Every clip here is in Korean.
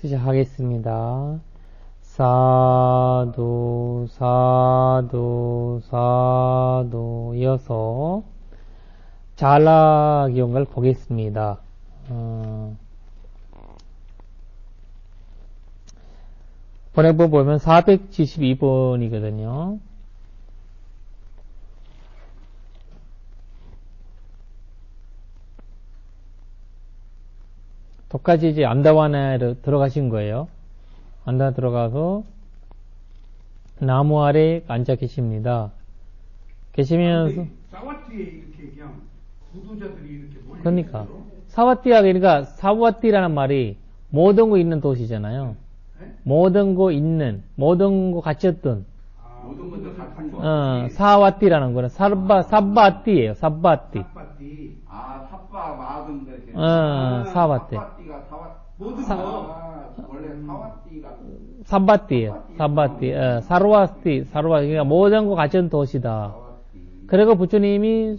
시작하겠습니다. 사두, 사두, 사두 이어서 잘라기용을 보겠습니다. 번역본 보면 472번이거든요. 똑같이 이제 암다와나에 들어가신 거예요. 암다와 들어가서 나무 아래 앉아 계십니다. 계시면서 사와티에 이렇게 그냥 부도자들이 이렇게 몰려 그러니까 있어요. 사와티가 그러니까 사와티라는 말이 모든 거 있는 도시잖아요. 네? 모든 거 있는 모든 거 갖췄던 모든 것도 같은 거. 사와티라는 거는 사바티예요. 사바티. 사파티. 삽바 마든 데. 사와티. 삽바티가 모든 사- 거. 원래 사와티가 사바티예요. 사바티. 사르와스티. 그러니까 모든 거 갖춘 도시다. 사와티. 그리고 부처님이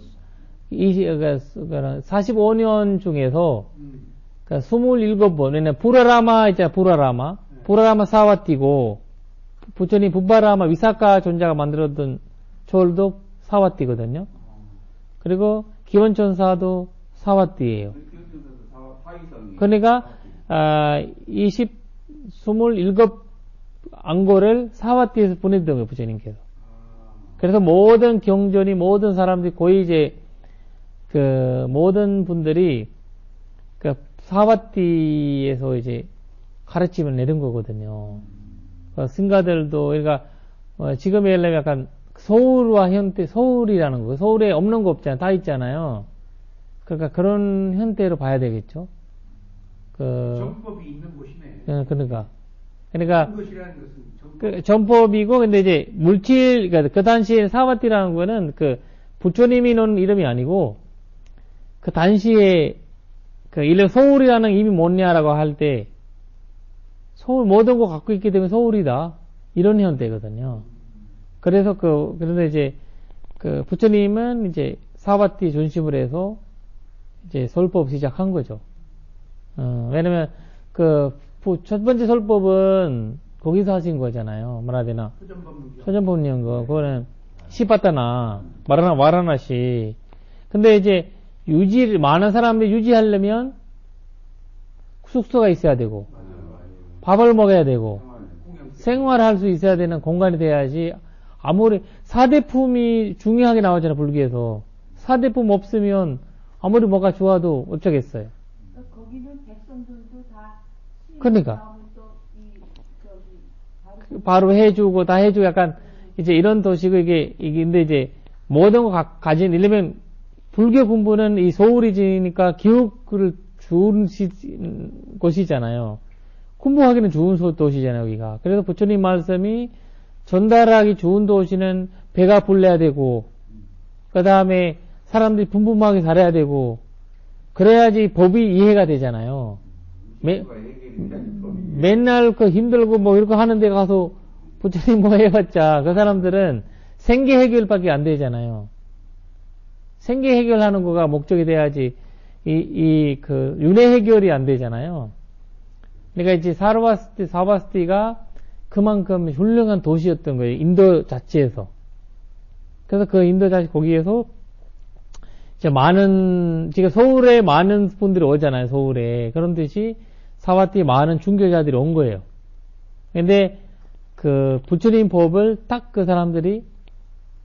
45년 중에서 27번, 왜냐면 부라라마 있잖아, 부라라마 사와티고, 부처님 부바라마 위사카 존자가 만들었던 절도 사와티거든요. 그리고 기원천사도 사와티예요. 그러니까, 27 안고를 사와티에서 보냈던 거예요, 부처님께서. 그래서 모든 경전이, 모든 사람들이 거의 이제, 모든 분들이, 사와티에서 이제 가르침을 내린 거거든요. 승가들도, 그러니까, 지금 예를 들면 약간 서울과 현대, 서울이라는 거, 서울에 없는 거 없잖아요. 다 있잖아요. 그러니까 그런 형태로 봐야 되겠죠. 정법이 있는 곳이네. 그러니까. 그것이라는 것은 정법. 전법이고, 근데 이제 물질, 그러니까 그 당시에 사와티라는 거는 부처님이 놓은 이름이 아니고, 그 당시에, 서울이라는 이름이 뭐냐라고 할 때, 서울 모든 거 갖고 있기 때문에 서울이다. 이런 형태거든요. 그런데 이제, 부처님은 이제 사와티 중심으로 해서, 이제 설법 시작한 거죠. 왜냐면, 첫 번째 설법은 거기서 하신 거잖아요. 말하되나. 소전법령 거. 그거는 시바타나, 와라나시. 근데 이제, 많은 사람들이 유지하려면 숙소가 있어야 되고, 밥을 먹어야 되고, 생활할 수 있어야 되는 공간이 돼야지, 아무리, 사대품이 중요하게 나오잖아요, 불교에서. 사대품 없으면, 아무리 뭐가 좋아도 어쩌겠어요. 거기는 백성들도 다 그러니까. 바로 해주고, 다 해주고, 약간, 이제 이런 도시고, 근데 이제, 모든 거 가진, 이러면, 불교 공부는 이 소울이지니까 교육을 좋은 곳이잖아요. 공부하기는 좋은 도시잖아요, 여기가. 그래서 부처님 말씀이 전달하기 좋은 도시는 배가 불러야 되고, 그 다음에 사람들이 분분하게 살아야 되고, 그래야지 법이 이해가 되잖아요. 맨날 힘들고 뭐 이렇게 하는 데 가서 부처님 뭐 해봤자 그 사람들은 생계 해결밖에 안 되잖아요. 생계 해결하는 거가 목적이 돼야지, 윤회 해결이 안 되잖아요. 그러니까 이제 사바스티가 그만큼 훌륭한 도시였던 거예요. 인도 자체에서. 그래서 그 인도 자체 거기에서, 지금 서울에 많은 분들이 오잖아요, 서울에. 그런 듯이 사와티에 많은 중교자들이 온 거예요. 근데 부처님 법을 딱 그 사람들이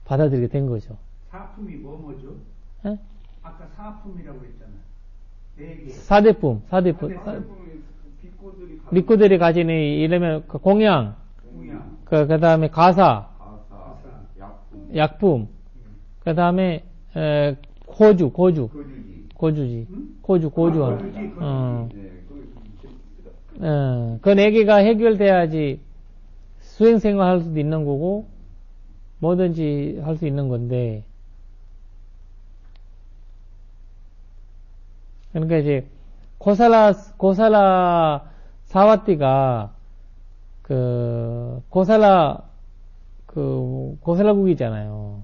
받아들이게 된 거죠. 사품이 뭐죠? 예? 아까 사품이라고 했잖아. 네 개. 사대품. 믿고들이 가지는, 이러면, 공양, 공양, 그 다음에 가사, 약품, 그 다음에, 고주지. 그 네 개가 해결돼야지 수행생활 할 수도 있는 거고, 뭐든지 할 수 있는 건데, 그러니까 이제 고살라 사와티가 고살라국이잖아요.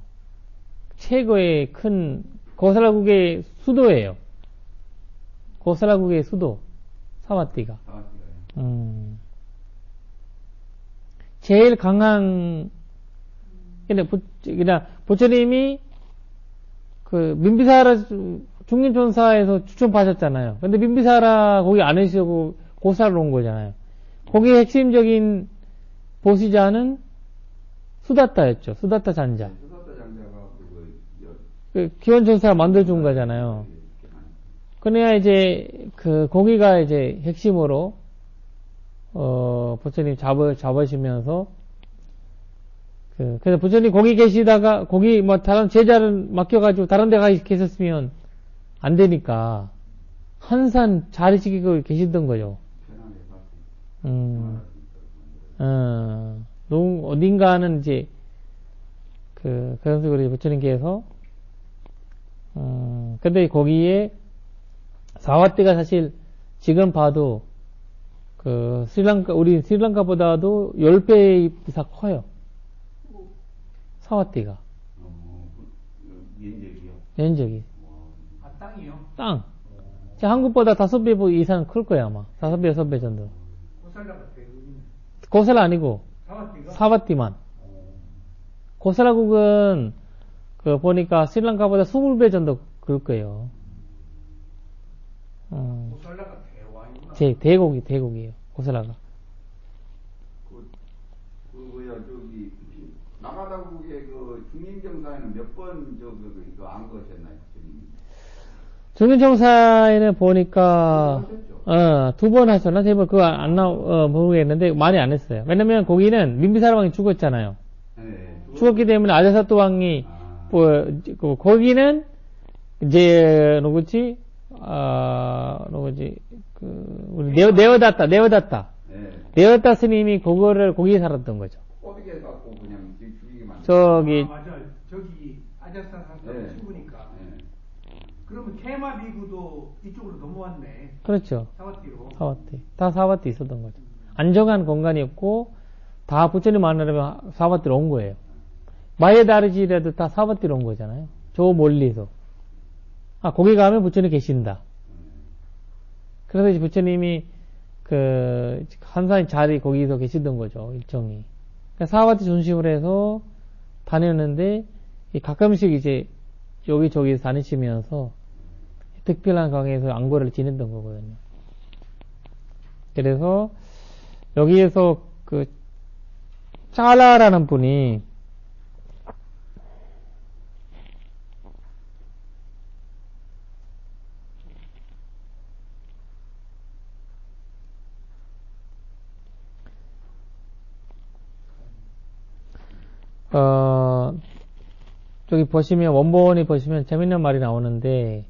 최고의 큰 고살라국의 수도예요. 고살라국의 수도 사와티가. 제일 강한, 그냥 부처님이 그 민비사라 중림천사에서 추천받았잖아요. 근데 민비사라 거기 안 계시고 고사로 온 거잖아요. 거기에 핵심적인 보시자는 수다타였죠. 수다타 장자. 수다타 장자가 그 기원천사 만들어준 거잖아요. 그래야 이제 거기가 이제 핵심으로 부처님 잡으시면서 그래서 부처님 거기 계시다가 거기 뭐 다른 제자를 맡겨가지고 다른 데 가 계셨으면 안 되니까 항상 자리 지키고 계시던 거죠. 어딘가는 이제 그런 식으로 부처님께서 근데 거기에 사와띠가 사실 지금 봐도 우리 스리랑카보다도 10배 이상 커요. 사와띠가. 면적이. 아, 땅이요? 땅. 한국보다 5배 이상 클 거야, 아마. 5배, 6배 정도. 고살라 같아요. 고살라 아니고, 사와띠가? 사와띠만. 고살라국은, 보니까 스리랑카보다 20배 정도 클 거예요. 고살라가 대왕이구나. 대국이에요, 고살라가. 저기, 나가다국의 중림정사에는 몇 번 이거 안 거셨나요? 중림정사에는 보니까, 2번 하셨나? 3번, 모르겠는데, 많이 안 했어요. 왜냐면 거기는 민비사라 왕이 죽었잖아요. 네, 죽었기 때문에 아자사또 왕이, 거기는, 이제, 누구지, 우리 네오다타. 네. 네오다타 스님이 거기에 살았던 거죠. 꼬비게 갖고 그냥 죽이기만. 저기, 맞아. 저기, 아자사 사사가 네. 죽으니까. 네. 그러면 케마 비구도 이쪽으로 넘어왔네. 그렇죠. 사와띠로. 사와띠. 다 사와띠 있었던 거죠. 안정한 공간이었고, 다 부처님 만나려면 사와띠로 온 거예요. 마에다르지라도 다 사와띠로 온 거잖아요. 저 멀리서. 거기 가면 부처님 계신다. 그래서 이제 부처님이 한산 자리 거기서 계시던 거죠. 일정이. 그러니까 사와띠 중심으로 해서 다녔는데, 가끔씩 이제 여기저기 다니시면서 특별한 강에서 안고를 지냈던 거거든요. 그래서 여기에서 짜라라는 분이 저기 보시면 원본이 보시면 재밌는 말이 나오는데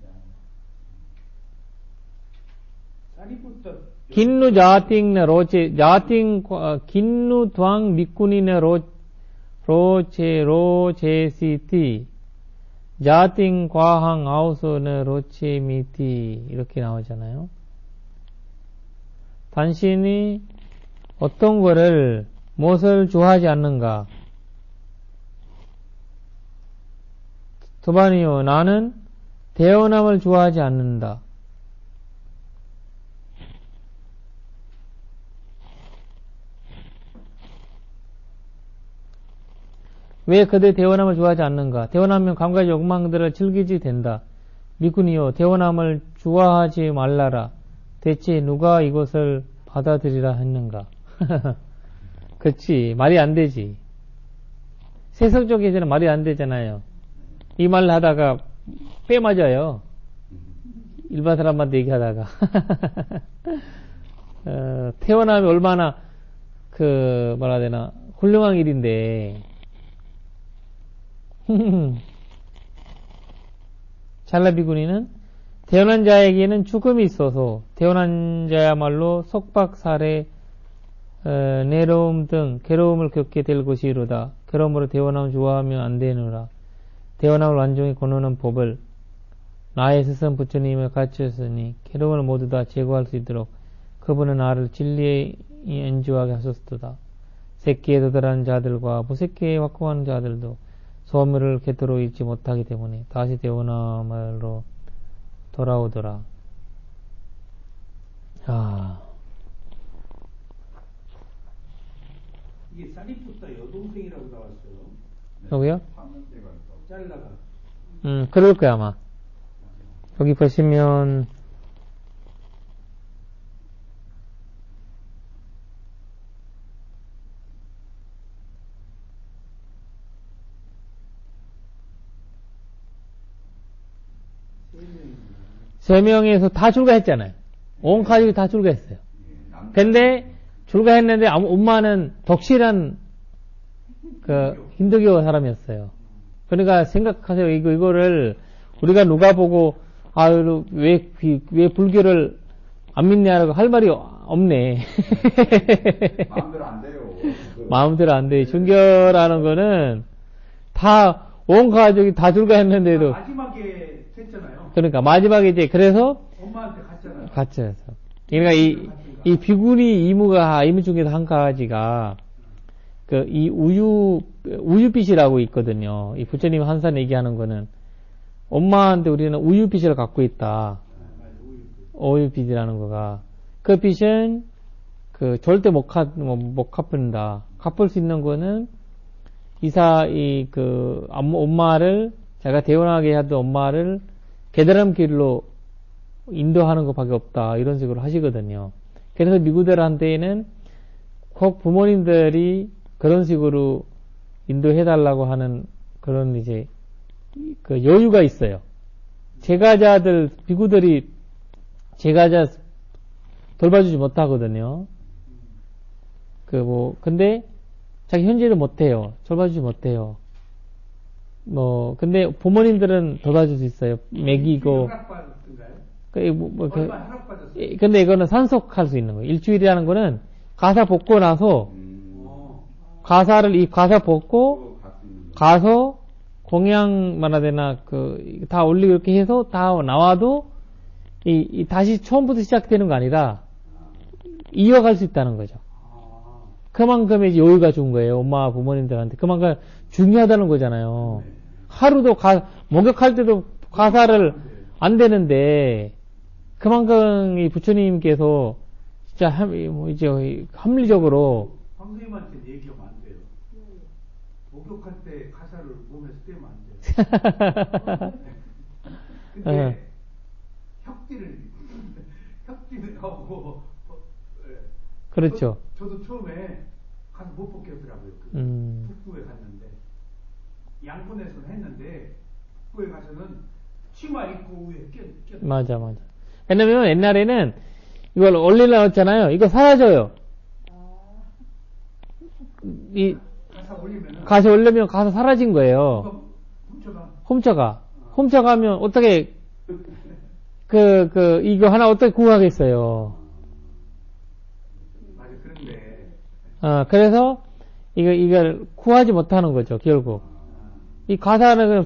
긴누 자팅네 로체 자팅 긴누 두앙 미꾸니네 로체시티 자팅 과항 아우소네 로체미티 이렇게 나오잖아요. 당신이 어떤 거를 무엇을 좋아하지 않는가? 도반이요, 나는 대원함을 좋아하지 않는다. 왜 그들 대원함을 좋아하지 않는가? 대원하면 감각 욕망들을 즐기지 된다. 미군이요, 대원함을 좋아하지 말라라. 대체 누가 이것을 받아들이라 했는가? 그치, 말이 안 되지. 세속적이지는 말이 안 되잖아요. 이 말 하다가 빼 맞아요. 일반 사람한테 얘기하다가. 태어남이 얼마나, 뭐라 해야 되나, 훌륭한 일인데. 잘라비구니는 태어난 자에게는 죽음이 있어서 태어난 자야말로 속박, 살해, 내로움 등 괴로움을 겪게 될 것이로다. 그러므로 태어남을 좋아하면 안 되느라. 태어남을 완전히 거느는 법을 나의 스승 부처님을 가르쳤으니 괴로움을 모두 다 제거할 수 있도록 그분은 나를 진리에 안주하게 하셨도다. 새끼에 도달한 자들과 무새끼에 확고한 자들도 소멸을 곁으로 잃지 못하기 때문에 다시 태어남으로 돌아오더라. 이게 사리푸타 여동생이라고 나왔어요. 여기요? 파문제가 있다고. 잘라가. 그럴 거야, 아마. 여기 보시면, 세 명에서 다 출가했잖아요. 온 가족이 다 출가했어요. 근데 출가했는데 엄마는 덕실한 그 힌두교 사람이었어요. 그러니까 생각하세요. 이거를 우리가 누가 보고 왜 불교를 안 믿냐라고 할 말이 없네. 마음대로 안 돼요. 마음대로 안 돼. 순교라는 거는 다 온 가족이 다 출가했는데도 마지막에 했잖아요. 그러니까 마지막에 이제 그래서 엄마한테 갔잖아요. 같이 해서. 그러니까 이 비구니 이무 중에서 한 가지가 이 우유빛이라고 있거든요. 이 부처님 한산 얘기하는 거는 엄마한테 우리는 우유빛을 갖고 있다. 우유빛이라는 거가 그 빛은 절대 못 갚는다. 갚을 수 있는 거는 엄마를 제가 태어나게 하던 엄마를 깨달음 길로 인도하는 것밖에 없다. 이런 식으로 하시거든요. 그래서 미국들한테는 꼭 부모님들이 그런 식으로 인도해달라고 하는 그런 이제 여유가 있어요. 제가자들, 비구들이 제가자 돌봐주지 못하거든요. 근데 자기 현재를 못해요. 돌봐주지 못해요. 근데 부모님들은 돌봐줄 수 있어요. 먹이고. 허락받았던가요? 얼마 허락받았어요? 근데 이거는 산속할 수 있는 거예요. 일주일이라는 거는 가사 벗고 나서 가사 벗고 가서 공양만 하되나 다 올리고 이렇게 해서 다 나와도 다시 처음부터 시작되는 거 아니라 이어갈 수 있다는 거죠. 그만큼의 여유가 준 거예요. 엄마 부모님들한테 그만큼 중요하다는 거잖아요. 하루도 목욕할 때도 가사를 안 되는데 그만큼 이 부처님께서 진짜 이제 합리적으로 황선생님한테 얘기하면 안 돼요. 목욕할 때 가사를 몸에서 떼면 안 돼요. 근데 혁띠를 하고 그렇죠. 저도 처음에 가서 못 벗겼더라고요. 북부에 갔는데 양폰에서는 했는데 북부에 가서는 치마 입고 위에 껴. 맞아. 왜냐면 옛날에는 이걸 올리려고 했잖아요. 이거 사라져요. 가사 올리면 가사 사라진 거예요. 훔쳐가면 어떻게 이거 하나 어떻게 구하겠어요. 맞아, 그런데. 그래서 이걸 구하지 못하는 거죠, 결국. 이 가사는 그냥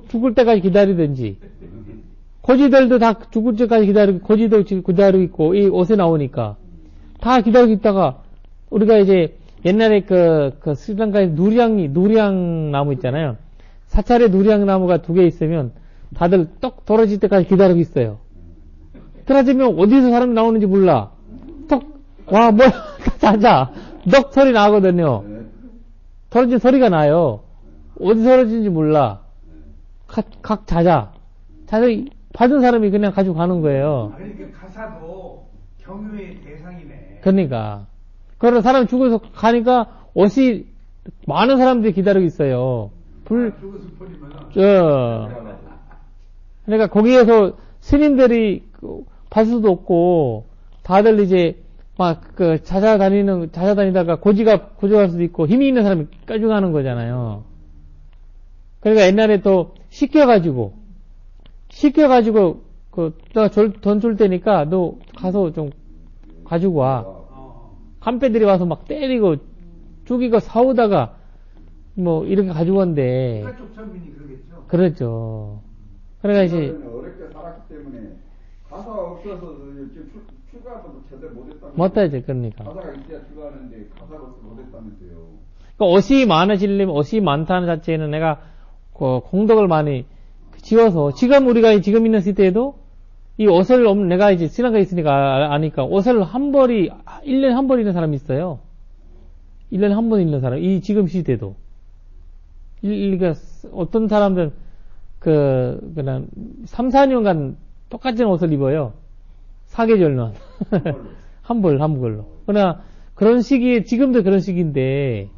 죽을 때까지 기다리든지. 고지들도 다 죽을 때까지 고지도 기다리고 있고, 이 옷에 나오니까. 다 기다리고 있다가, 우리가 이제 옛날에 스리랑카에 누리양 나무 있잖아요. 사찰에 누리양 나무가 2개 있으면 다들 떡 떨어질 때까지 기다리고 있어요. 떨어지면 어디서 사람이 나오는지 몰라. 자자. 넉 소리 나거든요. 떨어진 소리가 나요. 어디서 떨어진지 몰라. 각 자자. 받은 사람이 그냥 가지고 가는 거예요. 그러니까 가사도 경유의 대상이네. 그러니까. 그러다 사람이 죽어서 가니까 많은 사람들이 기다리고 있어요. 죽어서 버리면은. 그러니까 거기에서 스님들이 발 수도 없고, 다들 이제 찾아다니다가 고지갈 수도 있고, 힘이 있는 사람이 까죽하는 거잖아요. 그러니까 옛날에 또 시켜가지고, 돈 줄 테니까 너 가서 좀 가지고 와. 간패들이 와서 막 때리고, 죽이고 싸우다가, 이렇게 가지고 온대. 그쪽 전민이 그러겠죠. 그렇죠. 그러니까 이제. 어렵게 살았기 때문에 가사가 없어서 출가도 제대로 못했다면서요. 못하지, 그러니까. 가사가 있어야 출가하는데 가사가 없어서 못했다면서요. 그러니까 옷이 많아지려면 옷이 많다는 자체는 내가 공덕을 많이 지어서 우리가 지금 있는 시대에도 이 옷을 내가 이제 스리랑카에 있으니까 아니까 옷을 1년에 한 벌 입는 사람이 있어요. 1년에 한 번 읽는 사람, 이 지금 시대도. 그러니까 어떤 사람들은 그냥 3, 4년간 똑같은 옷을 입어요. 사계절만. 한 벌로. 그러나 그런 시기에, 지금도 그런 시기인데,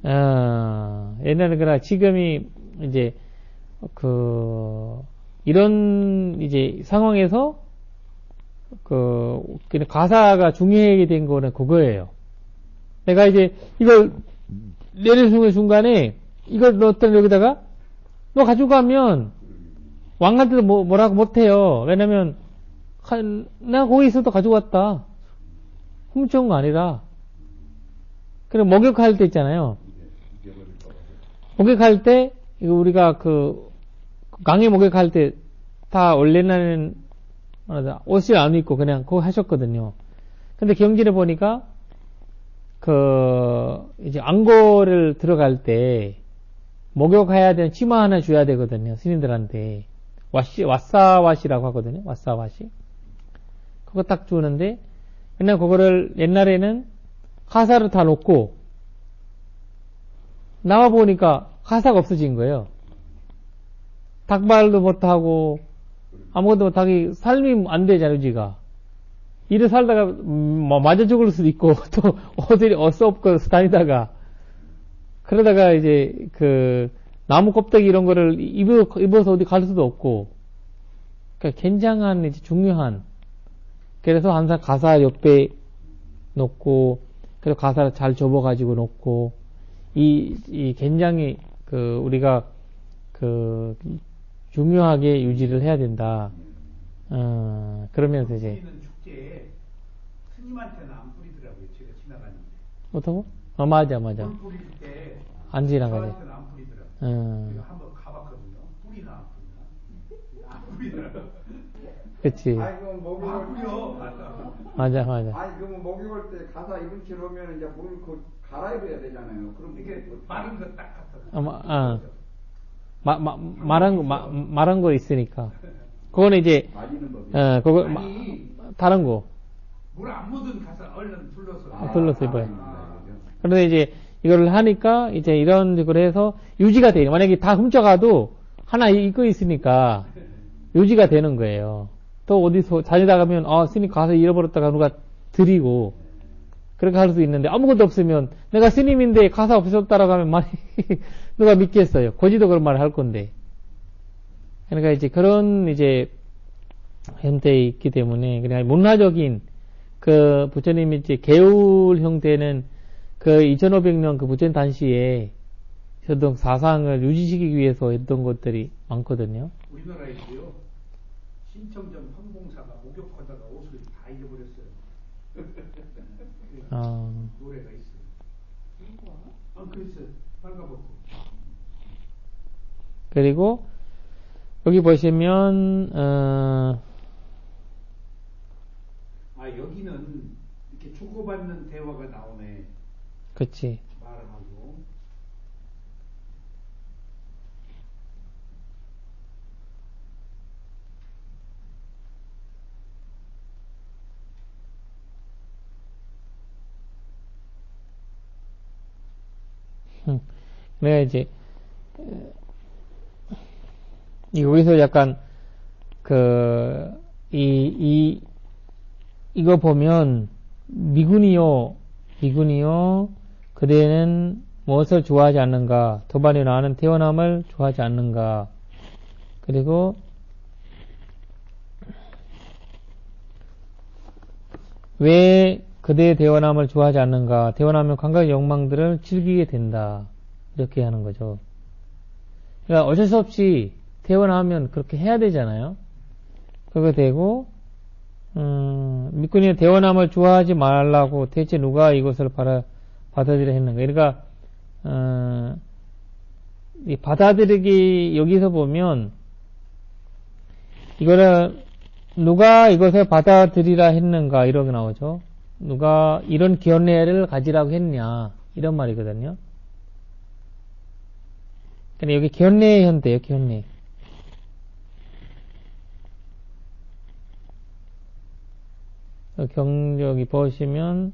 옛날에 그러나 지금이 이제, 이런 이제 상황에서, 그냥 가사가 중요하게 된 거는 그거예요. 내가 이제 이걸 내리는 순간에 이걸 넣었던 여기다가 너 가지고 가면 왕한테도 뭐라고 못해요. 왜냐면 내가 거기 있어도 가지고 왔다. 훔쳐온 거 아니라. 그래 목욕할 때 있잖아요. 목욕할 때 이거 우리가 강에 목욕할 때 다 원래는 옷을 안 입고 그냥 그거 하셨거든요. 근데 경전에 보니까 이제 안고를 들어갈 때 목욕해야 되는 치마 하나 줘야 되거든요. 스님들한테. 왓사왓이라고 하거든요. 왓사왓이. 그거 딱 주는데, 그냥 그거를 옛날에는 가사를 다 놓고, 나와 보니까 가사가 없어진 거예요. 닭발도 못하고, 아무것도 못하기, 삶이 안 되잖아요, 지가. 일을 살다가, 맞아 죽을 수도 있고, 또, 어디, 없고 다니다가, 그러다가 이제 나무 껍데기 이런 거를 입어서 어디 갈 수도 없고, 그러니까 굉장한 이제 중요한. 그래서 항상 가사 옆에 놓고, 그래서 가사를 잘 접어가지고 놓고, 이 굉장히 우리가 중요하게 유지를 해야 된다. 그러면서 이제. 축제에 스님한테는 안 뿌리더라고요. 제가 지나가는데. 어떻고? 맞아. 물 뿌릴 때 안 지나가지. 저한테는 안 뿌리더라고요. 제가 한번 가봤거든요. 뿌리나 안 뿌리나? 안 뿌리더라고요. 그치. 아이, 그럼 목욕을 뿌려. 맞아. 아니, 그러면 목욕할 때 가사 입은 채로 오면 이제 물 갈아입어야 되잖아요. 그럼 이게 마른 거 딱 갖다. 말한 거 있으니까. 그거는 이제, 말리는 법이. 그거, 아니, 다른 거. 물 안 묻은 가사 얼른 둘러서. 둘러서 입어요. 그런데 이제, 이걸 하니까, 이제 이런 식으로 해서 유지가 돼요. 만약에 다 훔쳐가도 하나 입고 있으니까 유지가 되는 거예요. 또 어디서 다니다 가면, 스님 가서 잃어버렸다가 누가 드리고, 그렇게 할 수 있는데, 아무것도 없으면, 내가 스님인데 가사 없어졌다라고 하면 많이, 누가 믿겠어요. 고지도 그런 말을 할 건데. 그러니까 이제 그런 이제 형태에 있기 때문에, 그냥 문화적인 부처님이 이제 개울 형태는 2500년 부처님 단시에 했던 사상을 유지시키기 위해서 했던 것들이 많거든요. 우리나라에도요, 신청전 황봉사가 목욕하다가 옷을 다 잃어버렸어요. 노래가 있어요. 그래서 빨가벗고. 그리고 여기 보시면 여기는 이렇게 주고받는 대화가 나오네. 그치. 말하고. 내가 이제 여기서 약간 이거 보면 미군이요 그대는 무엇을 좋아하지 않는가? 도반이 나는 태어남을 좋아하지 않는가? 그리고 왜 그대의 태어남을 좋아하지 않는가? 태어나면 감각의 욕망들을 즐기게 된다. 이렇게 하는 거죠. 그러니까 어쩔 수 없이 태어나면 그렇게 해야 되잖아요. 그렇게 되고 미군이 태어남을 좋아하지 말라고 대체 누가 이것을 받아들여 했는가? 그러니까 이 받아들이기 여기서 보면 이거를 누가 이것을 받아들이라 했는가 이렇게 나오죠. 누가 이런 견해를 가지라고 했냐 이런 말이거든요. 근데 여기 견해의 현대예요. 견해. 경력이 보시면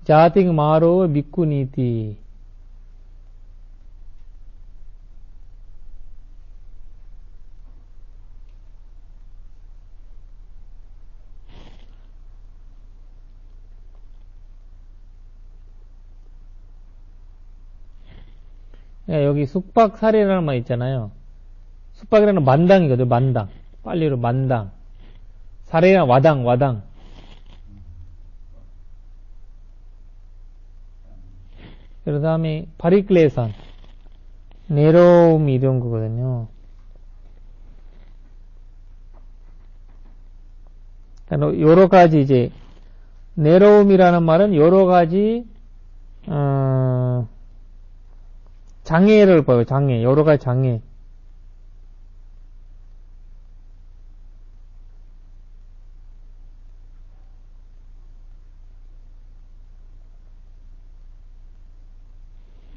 자틱 마로 미꾸니티. 여기 숙박사례라는 말 있잖아요. 숙박이라는 만당이거든, 만당. 빨리로 만당. 사례랑 와당. 그 다음에 파리클레산. 내로움 이런 거거든요. 여러 가지 이제, 내로움이라는 말은 여러 가지, 장애를 봐요, 장애. 여러 가지 장애.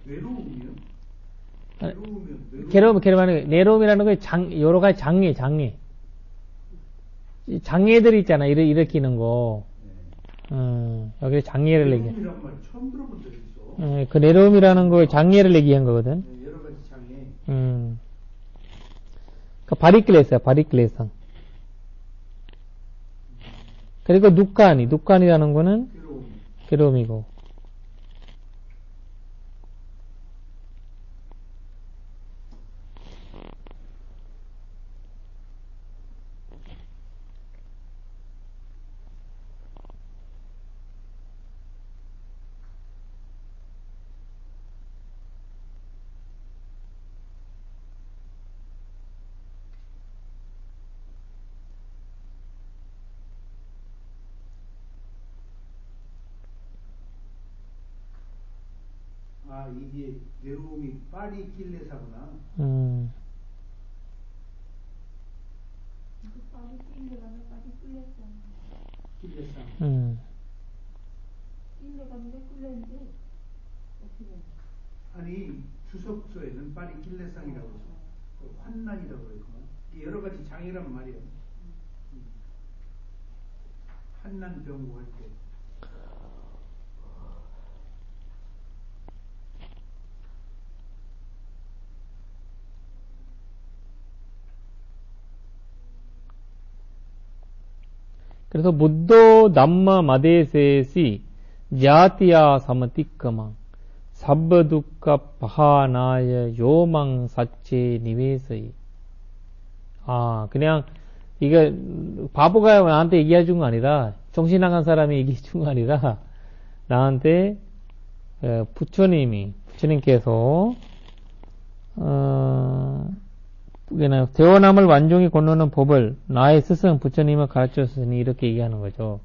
외로움이요? 내로움이라는 게 여러 가지 장애. 장애들 있잖아, 일으키는 거. 여기 장애를 얘기해. 내로움이란 말 처음 들어본 적 있어. 그 내로움이라는 거에 장애를 얘기한 거거든. 여러 가지 장애. 그 바리클레스야, 바리클레상. 그리고 누칸이라는 거는 괴로움이고. 아, 이게 외로움이 파리 길레사구나. 파리 낄레가면 파리 꿀레상. 길레사. 낄레가면 꿀레인데 어떻게 해? 아니, 주석서에는 파리 길레상이라고 써. 환난이라고 그랬구나. 이게 여러 가지 장애란 말이야. 환난 병고 할 때. 그래서 무도 남마 마데세시 자티야 사마티까망 sabbadukkha pahanaya 요망 사체 니베서이. 그냥 이게 바보가 나한테 얘기해 준 거 아니라, 정신 나간 사람이 얘기해 준 거 아니라, 나한테 부처님께서 대원함을 완전히 건너는 법을 나의 스승 부처님을 가르쳤으니 이렇게 얘기하는 거죠.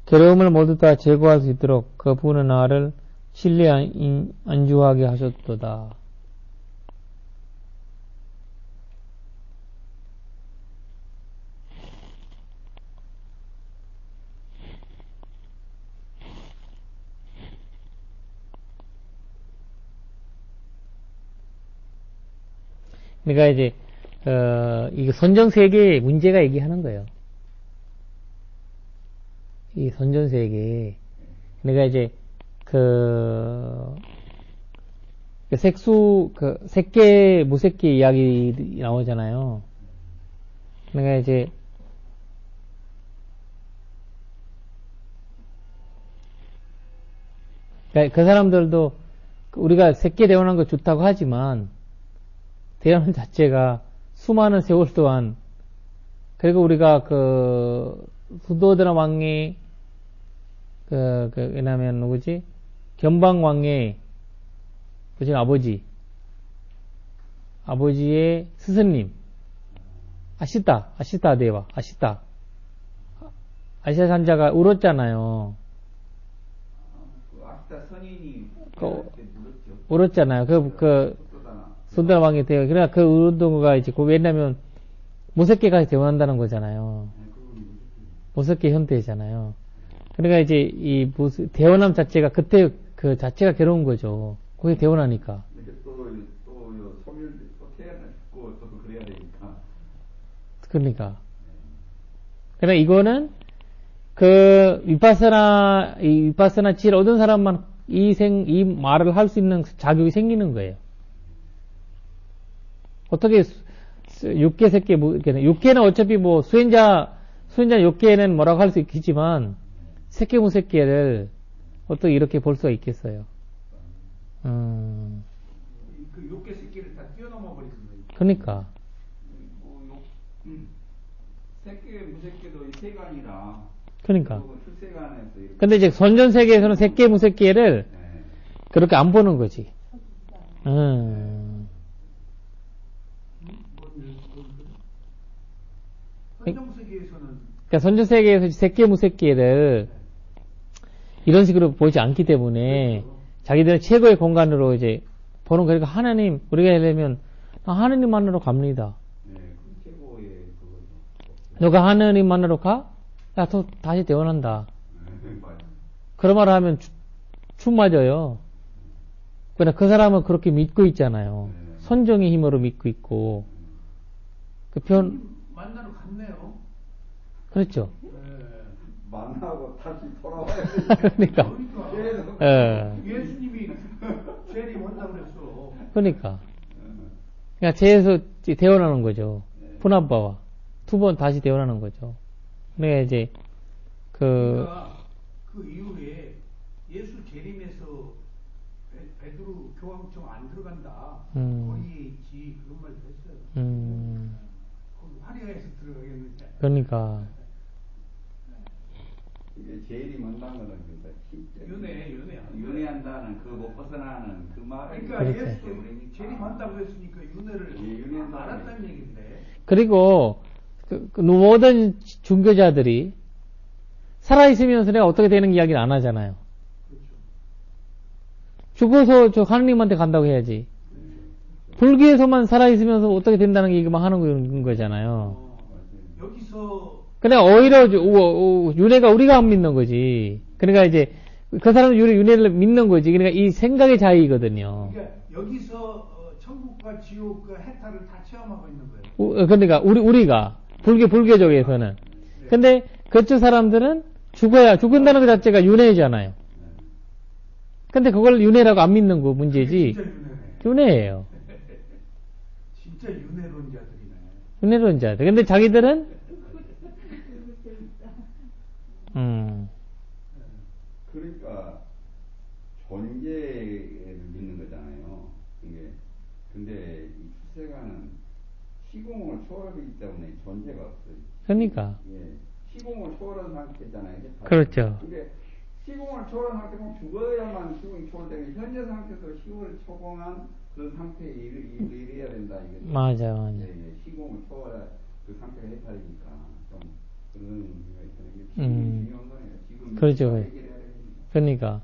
괴로움을 모두 다 제거할 수 있도록 그분은 나를 신뢰 안주하게 하셨도다. 그러니까 이제 이게 선정세계의 문제가 얘기하는 거예요. 이 선전세계. 그러니까 이제 색계 무색계 이야기 나오잖아요. 그러니까 이제 그러니까 그 사람들도 우리가 색계 대원한 거 좋다고 하지만 대원 자체가 수많은 세월 동안, 그리고 우리가 수도드라 왕의 왜냐면 누구지? 견방왕의 그지 아버지의 스승님 아시타 대와 아시타 산자가 울었잖아요. 아시타 선인이 울었잖아요. 수도드라 왕의 대와. 그러니까 그 울었던 거가 이제 왜냐면 무색계가 대원한다는 거잖아요. 무색계 형태잖아요. 그러니까 이제 이 무슨 대원함 자체가 그때 그 자체가 괴로운 거죠. 거기 대원하니까. 이렇게 또 소멸 또 태어나 죽고 또 그래야 되니까. 그러니까. 그러니까 이거는 그 위파스나 지혜를 얻은 사람만 이 말을 할 수 있는 자격이 생기는 거예요. 어떻게 육계 새끼 육계는 어차피 뭐 수행자 육계는 뭐라고 할 수 있겠지만 새끼 무새끼를 어떻게 이렇게 볼 수가 있겠어요. 그 욕계 새끼를 다 뛰어넘어 버리는 거예요. 그러니까. 새끼 무새끼도 이 세간이라. 그러니까. 출세간에서. 근데 이제 선전 세계에서는 새끼 무새끼를 네. 그렇게 안 보는 거지. 선정세계에서는 그러니까 선전 세계에서 새끼 무새끼를 이런 식으로 보지 않기 때문에 자기들은 최고의 공간으로 이제 보는 거니까 하나님 우리가 하려면 하나님 만나러 갑니다. 네, 그 최고의 그거죠. 너가 하나님 만나러 가? 야, 또 다시 대원한다. 그런 말을 하면 축 맞아요. 그러나 그 사람은 그렇게 믿고 있잖아요. 선정의 힘으로 믿고 있고. 만나러 갔네요. 그렇죠. 만나고 다시 돌아와야 그러니까. 예수님이 죄리 온다고 그랬어. 그러니까. 그러니까 죄에서 대원하는 거죠. 푸나바와. 두 번 다시 대원하는 거죠. 그러니까 이제, 그러니까 그 이후에 예수 재림에서 베드로 교황청 안 들어간다. 거기에 있지. 그런 말도 했어요. 거기 화려해서 들어가겠는데. 그러니까. 이게 제일이 만난 거는 윤회한다는 그 못 벗어나는 그 말을. 그러니까 그렇죠. 예수 재림한다고 했으니까 윤회를 알았다는 얘기인데. 그리고 그 모든 중교자들이 살아있으면서 내가 어떻게 되는 이야기를 안 하잖아요. 죽어서 저 하느님한테 간다고 해야지. 불교에서만 살아있으면서 어떻게 된다는 얘기만 하는 거잖아요. 여기서 그냥 오히려 윤회가 우리가 안 믿는 거지. 그러니까 이제 그 사람은 윤회를 믿는 거지. 그러니까 이 생각의 차이거든요. 그러니까 여기서 천국과 지옥 그 해탈을 다 체험하고 있는 거예요. 그러니까 우리가 불교적에서는. 근데 그쪽 사람들은 죽은다는 것 자체가 윤회잖아요. 근데 그걸 윤회라고 안 믿는 거 문제지. 진짜 윤회예요. 진짜 윤회론자들이네. 윤회론자들. 근데 자기들은 그러니까 존재를 믿는 거잖아요. 이게 근데 이 출세가는 시공을 초월하기 때문에 존재가 없어요. 그러니까. 예, 시공을 초월한 상태잖아요. 그렇죠. 이게 시공을 초월한 상태면 죽어야만 시공이 초월되는 현재 상태에서 시공을 초공한 그 상태에 이래야 된다. 이게 맞아. 예, 시공을 초월한 그 상태가 해탈이니까 좀 그런 의미가 있어요. 이게 중요한 거네요. 지금 그렇죠. 그러니까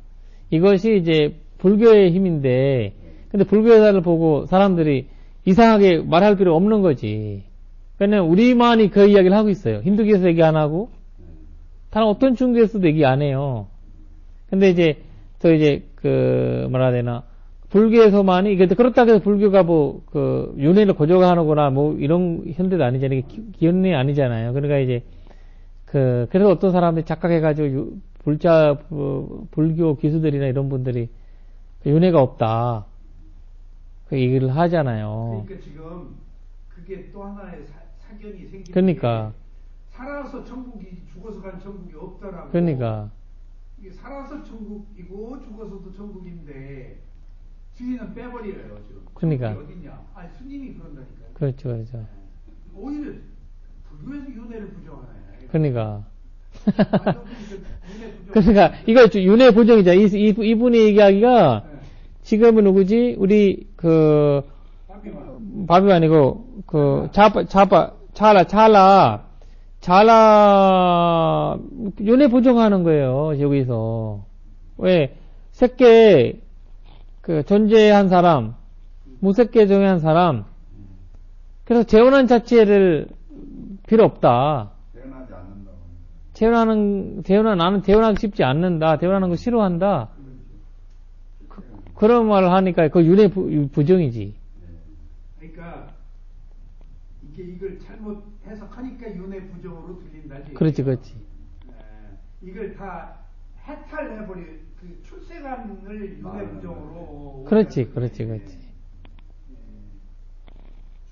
이것이 이제 불교의 힘인데, 근데 불교사를 보고 사람들이 이상하게 말할 필요 없는 거지. 왜냐면 우리만이 그 이야기를 하고 있어요. 힌두교에서 얘기 안 하고 다른 어떤 중교에서도 얘기 안 해요. 근데 이제 뭐라 해야 되나, 불교에서만이, 그렇다고 해서 불교가 그 윤회를 고조하는구나 이런 현대도 아니잖아요. 기원이 아니잖아요. 그러니까 이제 그래서 어떤 사람들이 착각해가지고 불교 기수들이나 이런 분들이 윤회가 없다 그 얘기를 하잖아요. 그러니까 지금 그게 또 하나의 사견이 생기는. 그러니까 살아서 천국이 죽어서 간 천국이 없다라고. 그러니까 이게 살아서 천국이고 죽어서도 천국인데 스님은 빼버려요 지금. 그러니까. 어딨냐? 아니 스님이 그런다니까요. 그렇죠. 오히려 불교에서 윤회를 부정하나요? 그러니까 이거 윤회 부정이죠. 이분이 얘기하기가 지금은 누구지? 우리 바비 아니고 찰라 윤회 부정하는 거예요. 여기서 왜 새끼 존재한 사람, 무새끼 정한 사람, 그래서 재혼한 자체를 필요 없다. 나는 재혼하기 쉽지 않는다. 재혼하는 거 싫어한다. 그런 말을 하니까 그 윤회 부정이지. 그러니까 이걸 잘못 해석하니까 윤회 부정으로 들린다지. 그렇지, 그렇지. 이걸 다 해탈해버린 그 출세관을 윤회 부정으로. 그렇지, 그렇지, 그렇지.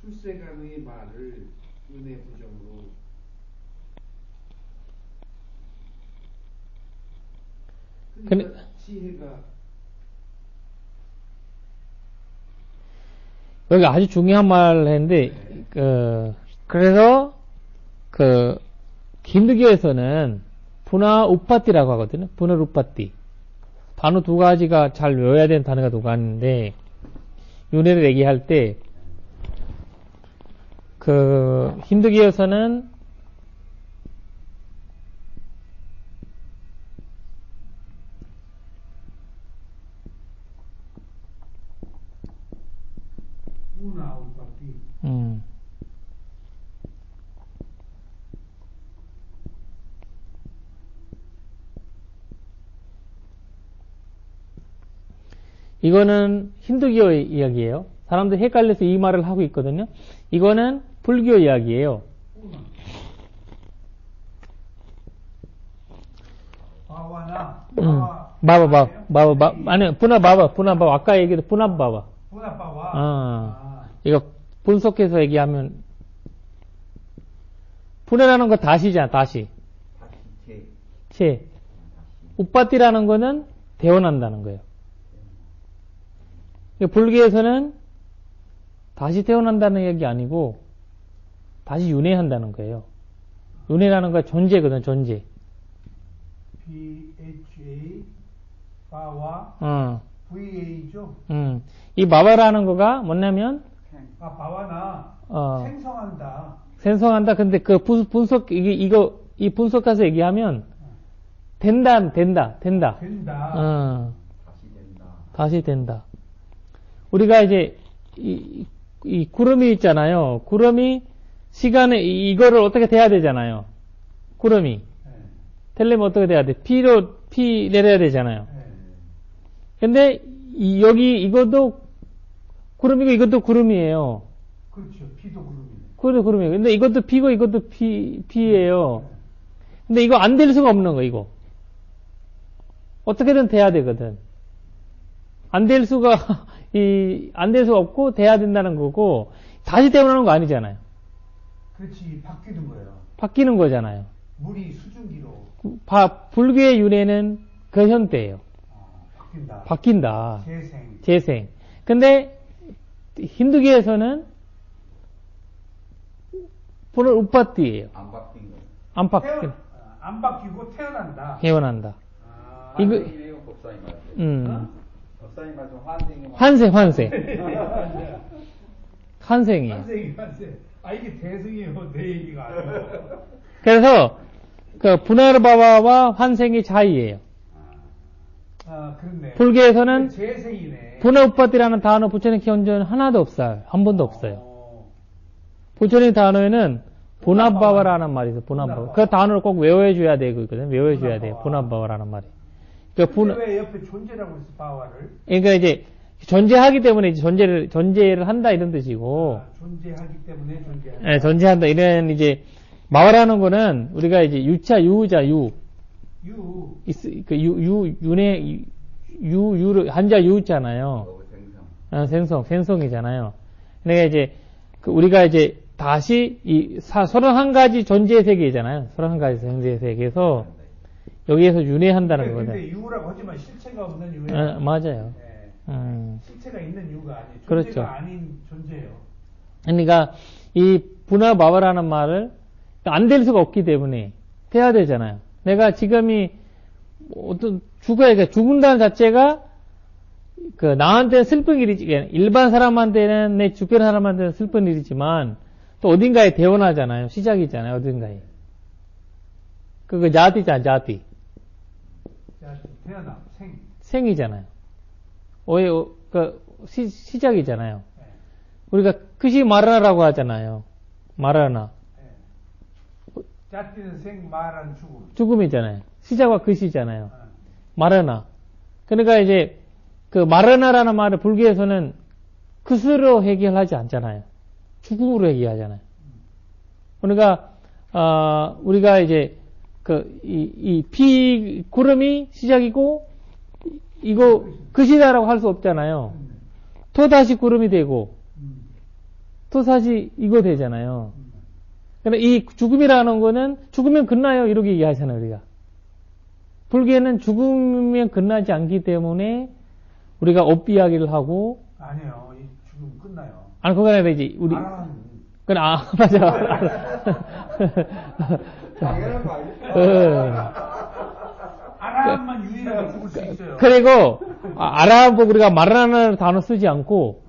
출세관의 말을 윤회 부정으로. 그러니까 지혜가 여기 아주 중요한 말을 했는데, 그래서, 힌두교에서는 분화 우파띠라고 하거든요. 분화 우파띠. 단어 두 가지가 잘 외워야 되는 단어가 두 가지인데, 윤회를 얘기할 때, 힌두교에서는 이거는 힌두교 이야기예요. 사람들 헷갈려서 이 말을 하고 있거든요. 이거는 불교 이야기예요. 바와나 바바 아니 분화바바 아까 얘기했던 분화바바. 분화바와. 이거 분석해서 얘기하면 분해라는 거 다시잖아. 다시. 우빠띠라는 거는 태어난다는 거예요. 불교에서는 다시 태어난다는 얘기 아니고 다시 윤회한다는 거예요. 윤회라는 건 존재거든, 존재. BHA 바와 VA죠. 이 바바라는 거가 뭐냐면 바와나 생성한다. 생성한다. 근데 그 분석 이 분석해서 얘기하면 된다. 다시 된다. 우리가 이제 이 구름이 있잖아요. 구름이 시간에 이거를 어떻게 돼야 되잖아요. 구름이 되려면 어떻게 돼야 돼? 피 내려야 되잖아요. 근데 이것도 구름이고 이것도 구름이에요. 그렇죠. 피도 구름이네. 그것도 구름이에요. 근데 이것도 피고 이것도 피예요. 근데 이거 안 될 수가 없는 거 이거. 어떻게든 돼야 되거든. 안 될 수가 없고 돼야 된다는 거고 다시 태어나는 거 아니잖아요. 그렇지. 바뀌는 거예요. 바뀌는 거잖아요. 물이 수증기로. 불교의 윤회는 그 형태예요. 바뀐다. 재생. 근데 힌두교에서는 불을 우빠띠예요. 안 바뀌고 태어난다. 환생이네요, 법사님 말. 법사님 말 좀 환생이에요. 환생. 이게 대승이에요. 내 얘기가 아니고. 그래서 분화르바바와 환생이 차이예요. 그렇네. 불교에서는 재생이네. 분화우빠띠라는 단어 부처님 기원전 하나도 없어요. 한 번도 없어요. 부처님 단어에는 분화바바라는 말이 있어요. 분화바바. 그 단어를 꼭 외워줘야 되거든요. 외워줘야 돼요. 분화바바라는 말이. 왜 옆에 존재라고 했어, 바와를? 그러니까 이제 존재하기 때문에 이제 존재를 한다 이런 뜻이고. 존재하기 때문에 존재한다. 네, 존재한다 이런 이제 마와라는 거는 우리가 이제 유자 유를 한자 유 있잖아요. 생성이잖아요. 그러니까 이제 우리가 이제 다시 31가지 존재의 세계잖아요. 31가지 존재의 세계에서 여기에서 윤회한다는 거거든요. 근데 유라고 하지만 실체가 없는 유예. 맞아요. 네. 실체가 있는 유가 아니에요. 존재가 그렇죠. 아닌 존재예요. 그러니까 이 분화바바라는 말을 안 될 수가 없기 때문에 돼야 되잖아요. 내가 지금이 죽는다는 자체가 나한테는 슬픈 일이지. 일반 사람한테는 내 주변 사람한테는 슬픈 일이지만 또 어딘가에 태어나잖아요. 시작이잖아요. 어딘가에. 그거 자티잖아. 자티. 태어나 생이잖아요. 시작이잖아요. 우리가 그시 마라나라고 하잖아요. 마라나. 짜띠는 생, 말한 죽음. 죽음이잖아요. 시작과 끝이잖아요. 마르나. 그러니까 이제 그 마르나라는 말을 불교에서는 끝으로 해결하지 않잖아요. 죽음으로 해결하잖아요. 그러니까 우리가 이제 구름이 시작이고 이거 끝이다라고 할 수 없잖아요. 또 다시 구름이 되고 또 다시 이거 되잖아요. 그러니까 이 죽음이라는 거는 죽으면 끝나요 이렇게 얘기하잖아요 우리가. 불교에는 죽으면 끝나지 않기 때문에 우리가 업비하기를 하고. 아니에요. 이 죽음 끝나요. 아니 그거 아니라 이제 우리 그래 맞아. 당연한 거 아니에요? 아라함만 유일하게 죽을 수 있어요. 그리고 아랍 우리가 말하는 단어 쓰지 않고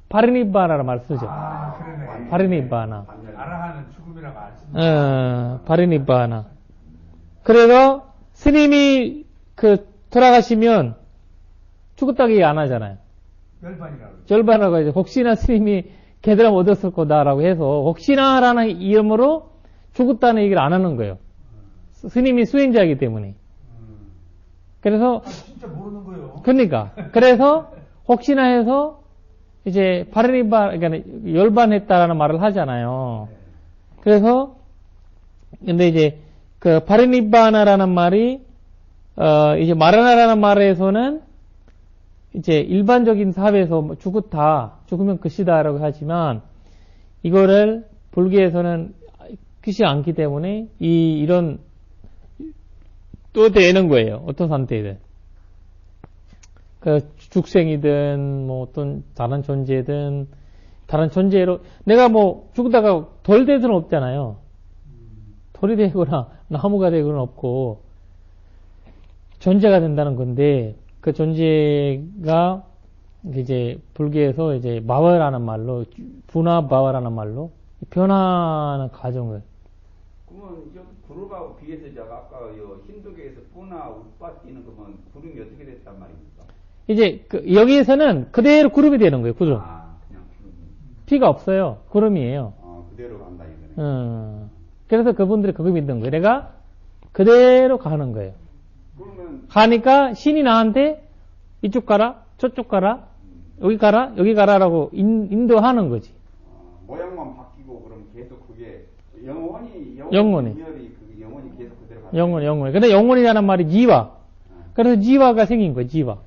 파리니바나라는 말 쓰죠. 아, 그러네. 파리니바나. 아라하는 죽음이라고 안 쓰는 파리니바나. 그래서 스님이 돌아가시면 죽었다고 얘기 안 하잖아요. 열반이라고. 절반하고 이제 혹시나 스님이 개드람 얻었을 거다라고 해서 혹시나라는 이름으로 죽었다는 얘기를 안 하는 거예요. 스님이 수행자이기 때문에. 그래서 진짜 모르는 거예요. 그러니까 그래서 혹시나 해서 이제 파리니바 그러니까 열반했다라는 말을 하잖아요. 그래서 근데 이제 그 파리니바나라는 말이 이제 마라나라는 말에서는 이제 일반적인 사회에서 죽었다, 죽으면 끝이다라고 하지만 이거를 불교에서는 끝이 않기 때문에 이런 또 되는 거예요. 어떤 상태든. 그 죽생이든 뭐 어떤 다른 존재든 다른 존재로 내가 뭐 죽다가 돌 될 수는 없잖아요. 돌이 되거나 나무가 되거나 없고 존재가 된다는 건데 그 존재가 이제 불교에서 이제 마와라는 말로 분화바와라는 말로 변화하는 과정을. 그러면 구름하고 비해서 제가 아까 힌두교에서 뿌나 우빠띠는 그러면 구름이 어떻게 됐단 말입니까? 이제 여기에서는 그대로 구름이 되는 거예요. 구름. 아, 그냥 구름이. 피가 없어요. 구름이에요. 그대로 간다 이거네. 그래서 그분들이 그거 믿는 거예요. 내가 그대로 가는 거예요. 그러면 가니까 신이 나한테 이쪽 가라, 저쪽 가라, 여기 가라, 여기 가라라고 인도하는 거지. 모양만 바뀌고 그럼 계속 그게 영원히 미열이 그게 영원히 계속 그대로 간다. 영원히. 근데 영원이라는 말이 지와. 그래서 지와가 생긴 거예요. 지와.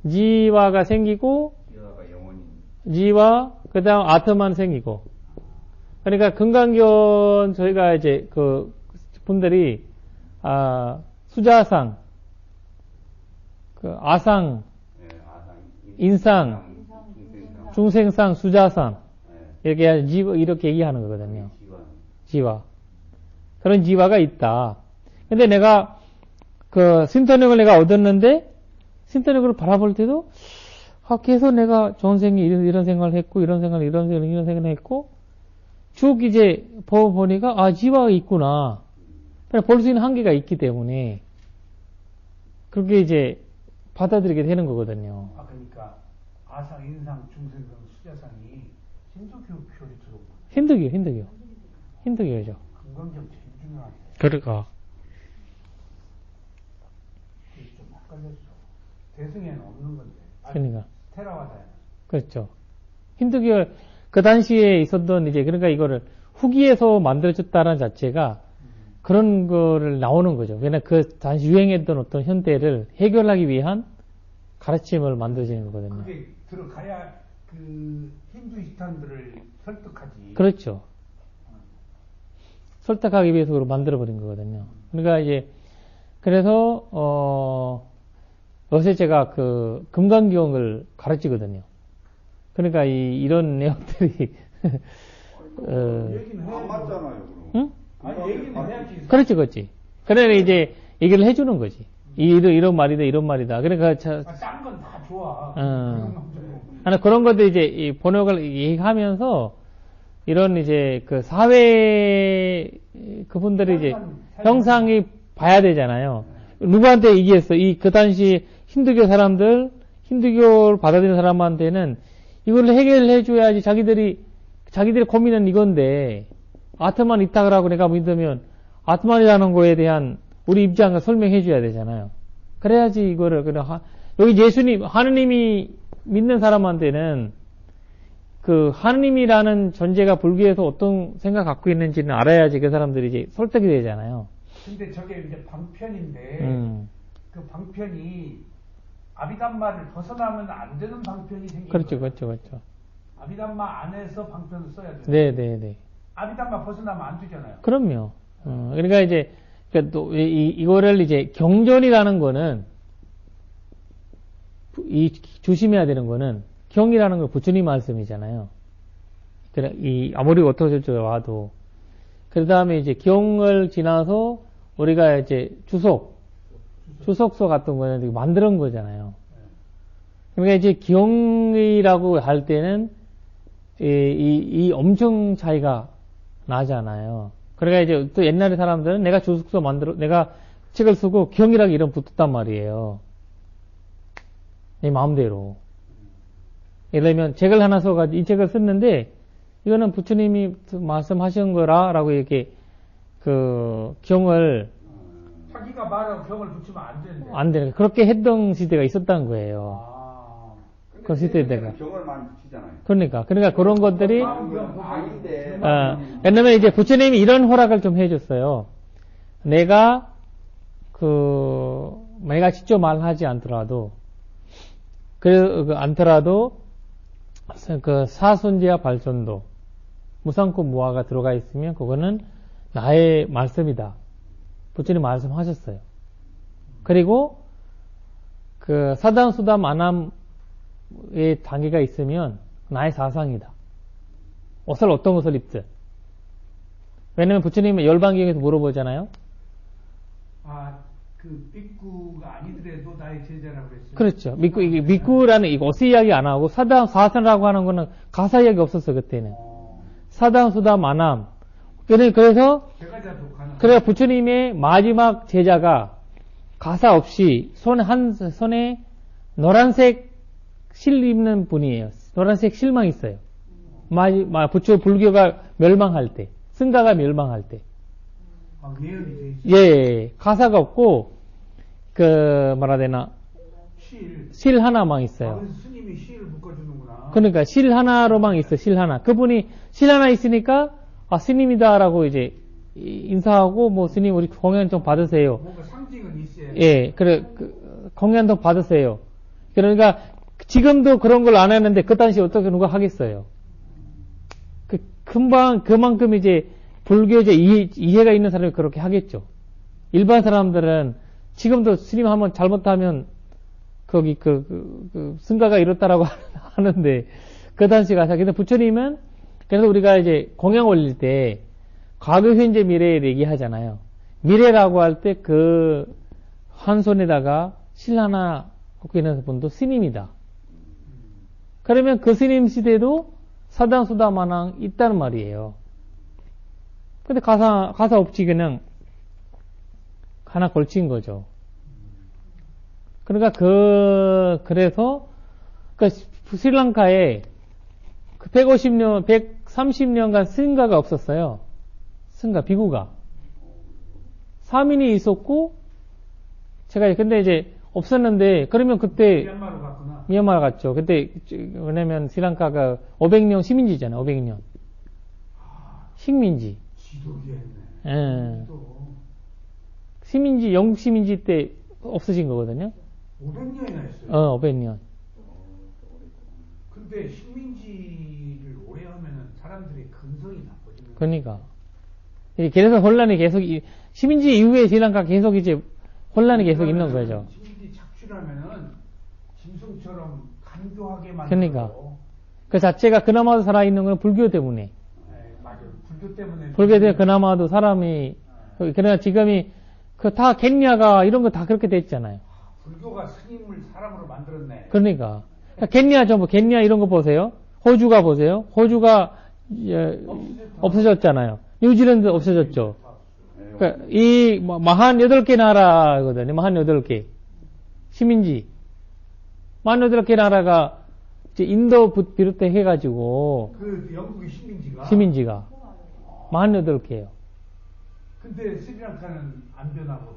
지와가 생기고 지화가 영원히. 지와 그다음 아트만 생기고. 그러니까 금강견 저희가 이제 그 분들이 수자상, 그 아상, 인상, 중생상, 수자상 이렇게 얘기하는 거거든요. 지와. 그런 지와가 있다. 근데 내가 그 신토력을 내가 얻었는데 신토력을 바라볼 때도 계속 내가 좋은 생각 이런 생각을 했고 이런 생각을 했고 쭉 이제 보니까 지와가 있구나. 볼 수 있는 한계가 있기 때문에 그렇게 이제 받아들이게 되는 거거든요. 그러니까 아상, 인상, 중생상, 수자상이 힌두교 교리처럼. 힌두교죠. 금강경 제일 중요하죠. 그러니까. 좀 헷갈렸어. 대승에는 없는 건데. 그러니까. 테라와다야. 그렇죠. 힌두교 그 당시에 있었던 이제 그러니까 이거를 후기에서 만들어졌다는 자체가 그런 거를 나오는 거죠. 왜냐면 그 당시 유행했던 어떤 현대를 해결하기 위한 가르침을 만들어지는 거거든요. 그게 들어가야 그 힌두이스탄들을 설득하지. 그렇죠. 설득하기 위해서 그걸 만들어버린 거거든요. 그러니까 이제 그래서 요새 제가 그 금강경을 가르치거든요. 그러니까 이런 내용들이 얘기는 안 맞잖아요, 그럼. 응? 얘기는 해야지. 그렇지. 그래 이제 얘기를 해주는 거지. 이런 말이다, 이런 말이다. 그러니까 딴 건 다 좋아. 그런 것들 이제 이 번역을 얘기하면서 이런 이제 그 사회 그분들이 이제 형상이 봐야 되잖아요. 누구한테 얘기했어? 그 당시 힌두교 사람들, 힌두교를 받아들이는 사람한테는 이걸 해결해 줘야지 자기들이 고민은 이건데 아트만 있다고 내가 믿으면 아트만이라는 거에 대한 우리 입장을 설명해 줘야 되잖아요. 그래야지 이거를 여기 예수님 하느님이 믿는 사람한테는 그 하느님이라는 존재가 불교에서 어떤 생각 갖고 있는지는 알아야지 그 사람들이 이제 설득이 되잖아요. 근데 저게 이제 방편인데 그 방편이 아비담마를 벗어나면 안 되는 방편이 생긴 그렇죠, 거예요. 그렇죠. 아비담마 안에서 방편을 써야 돼요. 네. 아비담마 벗어나면 안 되잖아요. 그럼요. 그러니까 이제 또 이거를 이제 경전이라는 거는 조심해야 되는 거는 경이라는 건 부처님 말씀이잖아요. 아무리 어떻게 와도 그 다음에 이제 경을 지나서 우리가 이제 주석서 같은 거는 만드는 거잖아요. 그러니까 이제 경이라고 할 때는 이 엄청 차이가 나잖아요. 그러니까 이제 또 옛날에 사람들은 내가 내가 책을 쓰고 경이라고 이름 붙었단 말이에요. 내 마음대로. 예를 들면 책을 하나 써가지고 이 책을 썼는데 이거는 부처님이 말씀하신 거라라고 이렇게 그 경을 자기가 말하고 경을 붙이면 안 되는데. 안 되는 그렇게 했던 시대가 있었다는 거예요. 그 시대대가 경을 많이 붙이잖아요. 그러니까 그런 것들이 아닌데. 왜냐면 이제 부처님이 이런 허락을 좀 해줬어요. 내가 직접 말하지 않더라도 않더라도 그 사순지와 발전도 무상코 무아가 들어가 있으면 그거는 나의 말씀이다. 부처님 말씀하셨어요. 그리고 그 사당수다 만함의 단계가 있으면 나의 사상이다. 어떤 것을 입든. 왜냐면 부처님은 열반경에서 물어보잖아요. 그 빅구가 아니더라도 나의 제자라고 그랬어요. 그렇죠. 미꾸라는 이거 어스 이야기 안 하고 사상이라고 하는 거는 가사 이야기 없었어 그때는. 사당수다 만함. 그래서 부처님의 마지막 제자가 가사 없이 손에 노란색 실 입는 분이에요. 노란색 실망 있어요. 불교가 멸망할 때, 승가가 멸망할 때. 예언이 돼 있어요. 예, 가사가 없고 실 하나만 있어요. 그래서 스님이 시를 묶어주는구나. 그러니까 실 하나로만 있어, 실 하나. 그분이 실 하나 있으니까 스님이다라고 이제 인사하고 스님 우리 공연 좀 받으세요. 뭔가 상징은 있어요. 예, 공연 좀 받으세요. 그러니까 지금도 그런 걸 안 했는데 그 당시 어떻게 누가 하겠어요. 그만큼 이제 불교에 이해가 있는 사람이 그렇게 하겠죠. 일반 사람들은 지금도 스님 한번 잘못하면 거기 승가가 이렇다라고 하는데 그 당시 가서 근데 부처님은 그래서 우리가 이제 공양 올릴 때 과거 현재 미래를 얘기하잖아요. 미래라고 할 때 그 한 손에다가 실 하나 갖고 있는 분도 스님이다. 그러면 그 스님 시대도 사당수다마낭 있다는 말이에요. 근데 가사 없이 그냥 하나 걸친 거죠. 그러니까 그래서 스리랑카에 130년간 승가가 없었어요. 비구가. 3인이 있었고, 근데 이제 없었는데, 그러면 그때, 미얀마로 갔구나. 미얀마로 갔죠. 그때, 왜냐면 스리랑카가 500년 식민지잖아요, 500년. 식민지. 지독이했네. 예. 영국 시민지 때 없어진 거거든요. 500년이나 했어요. 500년. 근데 식민지를 오래 하면은 사람들의 근성이 나빠지는. 그러니까. 그래서 혼란이 계속, 식민지 이후에 스리랑카 계속 이제 혼란이 계속 있는 거죠. 식민지 착취하면은 짐승처럼 간교하게 만들고. 그러니까. 그 자체가 그나마도 살아있는 건 불교 때문에. 네, 맞아요. 불교 때문에 그나마도 사람이, 그러나 지금이, 다 겐냐가 이런 거 다 그렇게 됐잖아요. 불교가 스님을 사람으로 만들었네. 그러니까. 겐냐 이런 거 보세요. 호주가 보세요. 호주가, 없어졌잖아요. 뉴질랜드 없어졌죠. 그러니까 이 48개 나라거든요. 48개. 시민지. 48개 나라가 이제 인도 비롯해 해가지고. 영국의 시민지가. 48개예요. 근데 스리랑카는 안 변하고.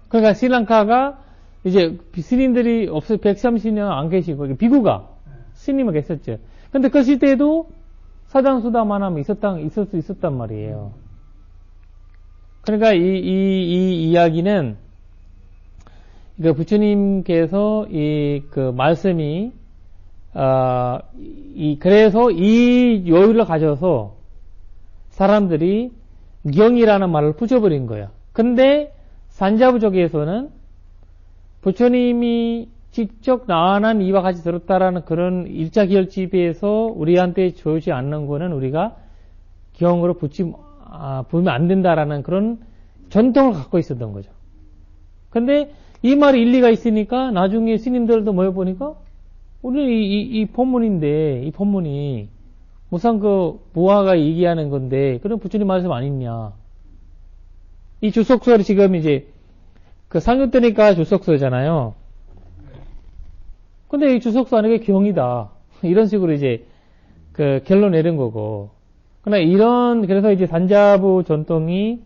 그러니까 스리랑카가 이제 스님들이 없어 130년 안 계시고 비구가 스님만 계셨죠. 근데 그 시대에도 사장수다만 하면 있을 수 있었단 말이에요. 그러니까 이 이야기는 그 부처님께서 그 말씀이 그래서 이 여유를 가져서 사람들이 경이라는 말을 붙여버린 거야. 근데 산자부족에서는 부처님이 직접 나와난 이와 같이 들었다라는 그런 일자 결집에서 우리한테 주지 않는 거는 우리가 경으로 부으면 안 된다라는 그런 전통을 갖고 있었던 거죠. 근데 이 말이 일리가 있으니까 나중에 스님들도 모여보니까 우리 이 법문인데 이 법문이 무슨 그 부하가 얘기하는 건데 그런 부처님 말씀 아니냐. 이 주석서를 지금 이제 그 상유되니까 주석서잖아요. 근데 이 주석서 안에 경이다. 이런 식으로 이제 그 결론 내린 거고. 그래서 이제 산자부 전통이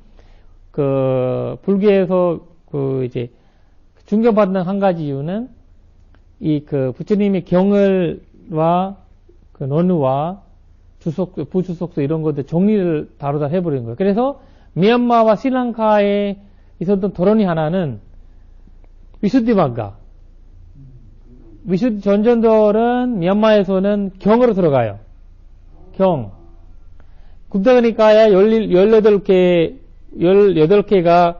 그 불교에서 그 이제 중견받는 한 가지 이유는 이 그 부처님의 경을과 그 논의와 부주석서 이런 것들 정리를 다루다 해버린 거예요. 그래서 미얀마와 스리랑카에 있었던 토론이 하나는 위수디마가 전전들은 미얀마에서는 경으로 들어가요. 경. 굽다가니까야 18개가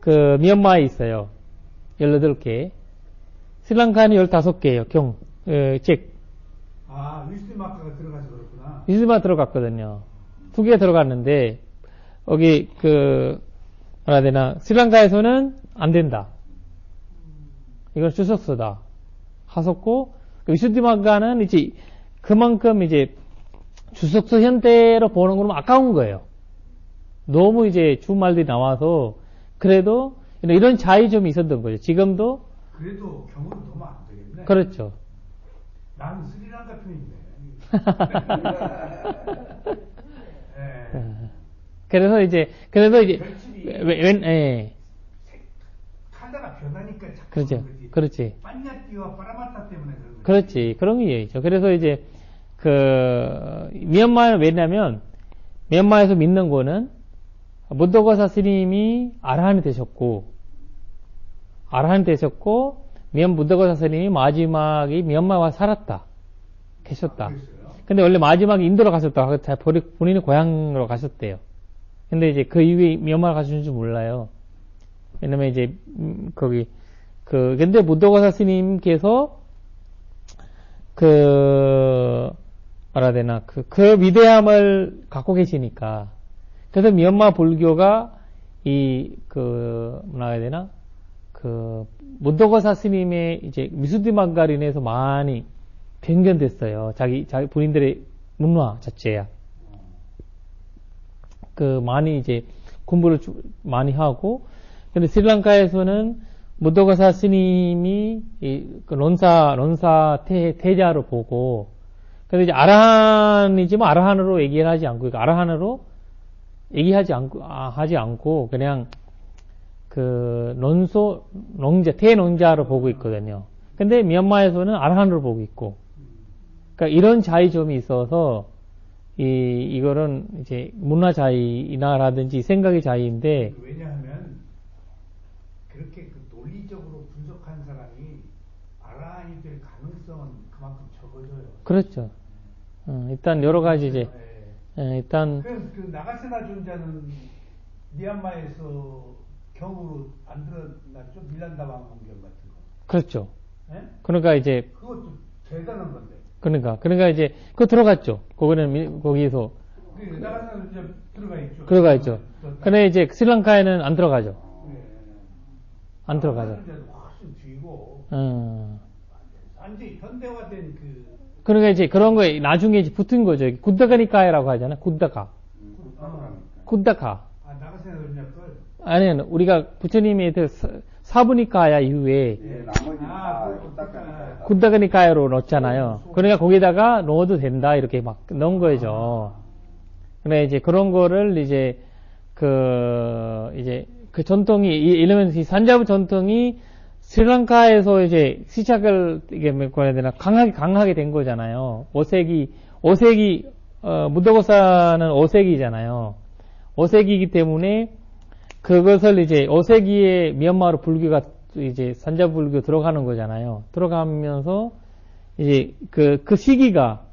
그 미얀마에 있어요. 18개. 스리랑카는 15개예요. 책. 위스마카가 들어가서 그렇구나. 위스마 들어갔거든요. 2개 들어갔는데 여기 뭐라 해야 되나 스리랑카에서는 안 된다. 이건 주석서다. 하셨고 위수디마가는 이제 그만큼 이제 주석서 형태로 보는 거는 아까운 거예요. 너무 이제 주말들이 나와서 그래도 이런 차이점이 있었던 거죠. 지금도 그래도 경우는 너무 안 되겠네. 그렇죠. 나는 스리랑카 편인데. 그래서 이제 결집이 예. 칼라가 변하니까 자꾸 그렇죠. 그러지. 그렇지. 빠냐띠와 빠라마타 때문에 그런 거지. 그렇지. 그런 게 있죠. 그래서 이제 미얀마는 왜냐면 미얀마에서 믿는 거는 무더거사 스님이 아라한이 되셨고 무더거사 스님이 마지막에 미얀마와 살았다. 계셨다. 근데 원래 마지막에 인도로 가셨다. 본인의 고향으로 가셨대요. 근데 이제 그 이후에 미얀마를 가셨는 줄 몰라요. 왜냐면 이제 근데 무더거사 스님께서 뭐라 해야 되나 그 위대함을 갖고 계시니까 그래서 미얀마 불교가 뭐라 해야 되나 무더거사 스님의 이제 미수디마가로 인해서 많이 변경됐어요. 자기 본인들의 문화 자체야. 많이 이제 공부를 많이 하고 근데 스리랑카에서는 무더거사 스님이 론사 태자로 보고 근데 이제 아라한이지만 아라한으로 얘기를 하지 않고 아라한으로 얘기하지 않고 그냥 태논자로 보고 있거든요. 근데 미얀마에서는 아라한으로 보고 있고 그러니까 이런 차이점이 있어서 이거는 이제 문화 차이나라든지 생각의 차이인데 왜냐하면 그렇게 논리적으로 분석한 사람이 아라한이 될 가능성은 그만큼 적어져요. 그렇죠. 일단 여러 가지 이제 일단 그래서 나가세나 존자는 미얀마에서 경으로 안 드러났죠. 밀란다 왕문경 같은 거. 그렇죠. 네? 그러니까 이제 그것도 대단한 건데. 그러니까 이제 그거 들어갔죠. 거기에서 나가세나 존자 들어가 있죠. 들어가 있죠. 근데 이제 스리랑카에는 안 들어가죠. 안 들어가죠. 훨씬 뒤고 완전히 현대화된 그러니까 이제 그런 거에 나중에 이제 붙은 거죠. 굿다가니카야라고 하잖아요. 굿다가. 나가세나 존자 걸. 아니요, 우리가 부처님의 사부니카야 이후에 굿다가니카야로 넣었잖아요. 그러니까 거기다가 넣어도 된다 이렇게 막 넣은 거죠. 근데 이제 그런 거를 이제 그 전통이, 이러면 이 산자부 전통이 스리랑카에서 이제 시작을, 이게 뭐라 해야 되나, 강하게 된 거잖아요. 5세기, 무더고사는 5세기잖아요. 5세기이기 때문에 그것을 이제 5세기에 미얀마로 불교가 이제 산자부 불교 들어가는 거잖아요. 들어가면서 이제 그 시기가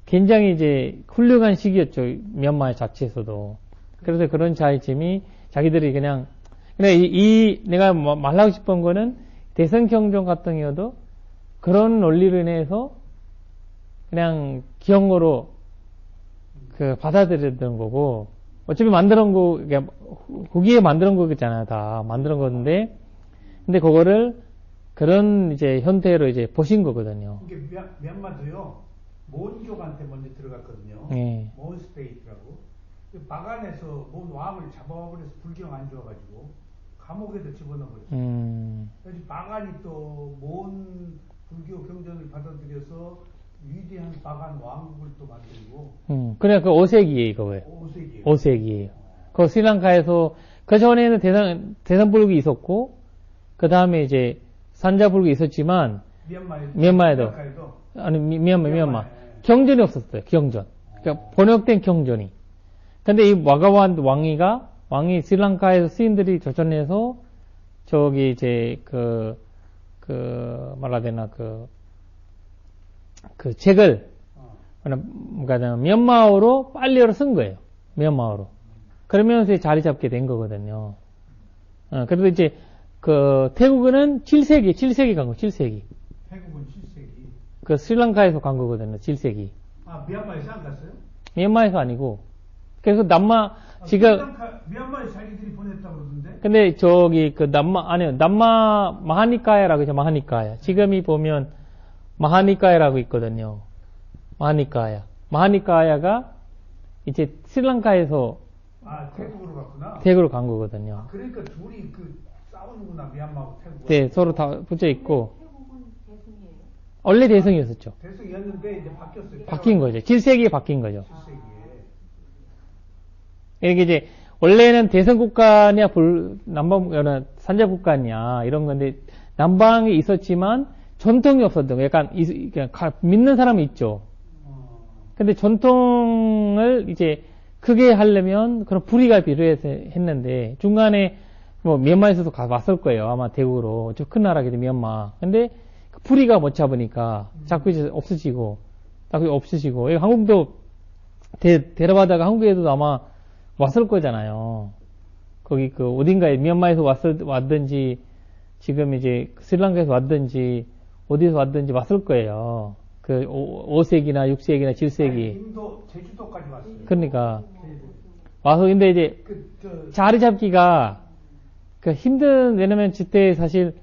굉장히 이제 훌륭한 시기였죠. 미얀마 자체에서도. 그래서 그런 차이점이 자기들이 그냥 내가 말하고 싶은 거는 대성경전 같은 경우도 그런 논리로 인해서 그냥 기형으로 받아들였던 거고, 어차피 만드는 거, 거기에 만드는 거겠잖아요. 다 만드는 건데, 근데 그거를 그런 이제 형태로 이제 보신 거거든요. 이게 미얀마도요, 몬족한테 먼저 들어갔거든요. 네. 몬 스테이트라고. 바간에서 몬 왕을 잡아버려서 불경 안 좋아가지고 감옥에도 집어넣어버렸어요. 그래서 바간이 또 몬 불교 경전을 받아들여서 위대한 바간 왕국을 또 만들고. 그래, 그 5세기에요, 그거예요. 5세기에요. 5세기에요. 그 스리랑카에서, 그 전에는 대산불교 있었고, 그 다음에 이제 산자불교 있었지만, 미얀마에도. 아니, 미얀마. 경전이 없었어요, 경전. 그러니까 번역된 경전이. 근데 이 와가완 왕이 스리랑카에서 스님들이 조선해서, 저기 이제 말해야 되나, 그 책을, 그러니까 미얀마어로 빨리어로 쓴 거예요. 미얀마어로. 그러면서 자리 잡게 된 거거든요. 그래도 이제 태국은 7세기 간 거, 7세기. 태국은 7세기. 그 스리랑카에서 간 거거든요, 7세기. 아, 미얀마에서 안 갔어요? 미얀마에서 아니고. 그래서 지금 미얀마에 자기들이 보냈다고 그러던데? 근데 저기 남마 마하니카야라고 하죠, 마하니카야. 지금이 보면 마하니카야라고 있거든요. 마하니카야가 이제 스리랑카에서 태국으로 갔구나. 태국으로 간 거거든요. 그러니까 둘이 싸우는구나, 미얀마하고 태국. 네, 서로 다 붙여 있고. 태국은 대승이에요. 원래 대성이었었죠. 대승이었는데 이제 바뀌었어요. 바뀐 거죠. 7세기에 바뀐 거죠. 7세기에. 이게 이제 원래는 대성 국가냐 산자 국가냐 이런 건데 남방에 있었지만 전통이 없었던 거. 약간 그냥 믿는 사람이 있죠. 근데 전통을 이제 크게 하려면 그런 불의가 필요해서 했는데 중간에 뭐 미얀마에서도 왔을 거예요. 아마 대구로. 저 큰 나라거든요, 미얀마. 근데 그 불의가 못 잡으니까 자꾸 이제 없어지고 한국도 데려가다가 한국에도 아마 왔을 거잖아요. 거기 어딘가에 미얀마에서 왔든지 지금 이제 스리랑카에서 왔든지 어디서 왔든지 왔을 거예요. 5세기나 6세기나 7세기. 인도, 제주도까지 왔어요. 그러니까 와서 근데 이제 자리 잡기가 왜냐면 그때 사실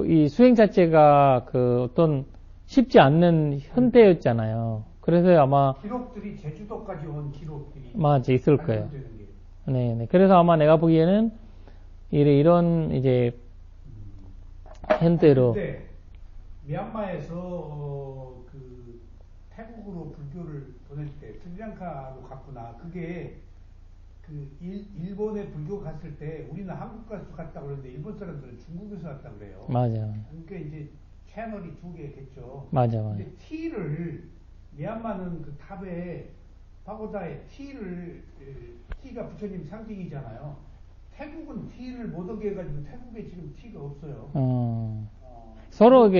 이 수행 자체가 어떤 쉽지 않는 현대였잖아요. 그래서 아마 기록들이 제주도까지 온 기록들이 맞아 있을 거예요. 네. 그래서 아마 내가 보기에는 이런 이제 현대로. 근데 미얀마에서 태국으로 불교를 보낼 때 스리랑카로 갔구나. 그게 일본에 불교 갔을 때 우리는 한국 가서 갔다고 그러는데 일본 사람들은 중국에서 왔다고 그래요. 맞아. 그러니까 이제 채널이 2개겠죠. 맞아. 근데 미얀마는 그 탑에 파고다에 티가 부처님 상징이잖아요. 태국은 티를 못 오게 해가지고 태국에 지금 티가 없어요. 서로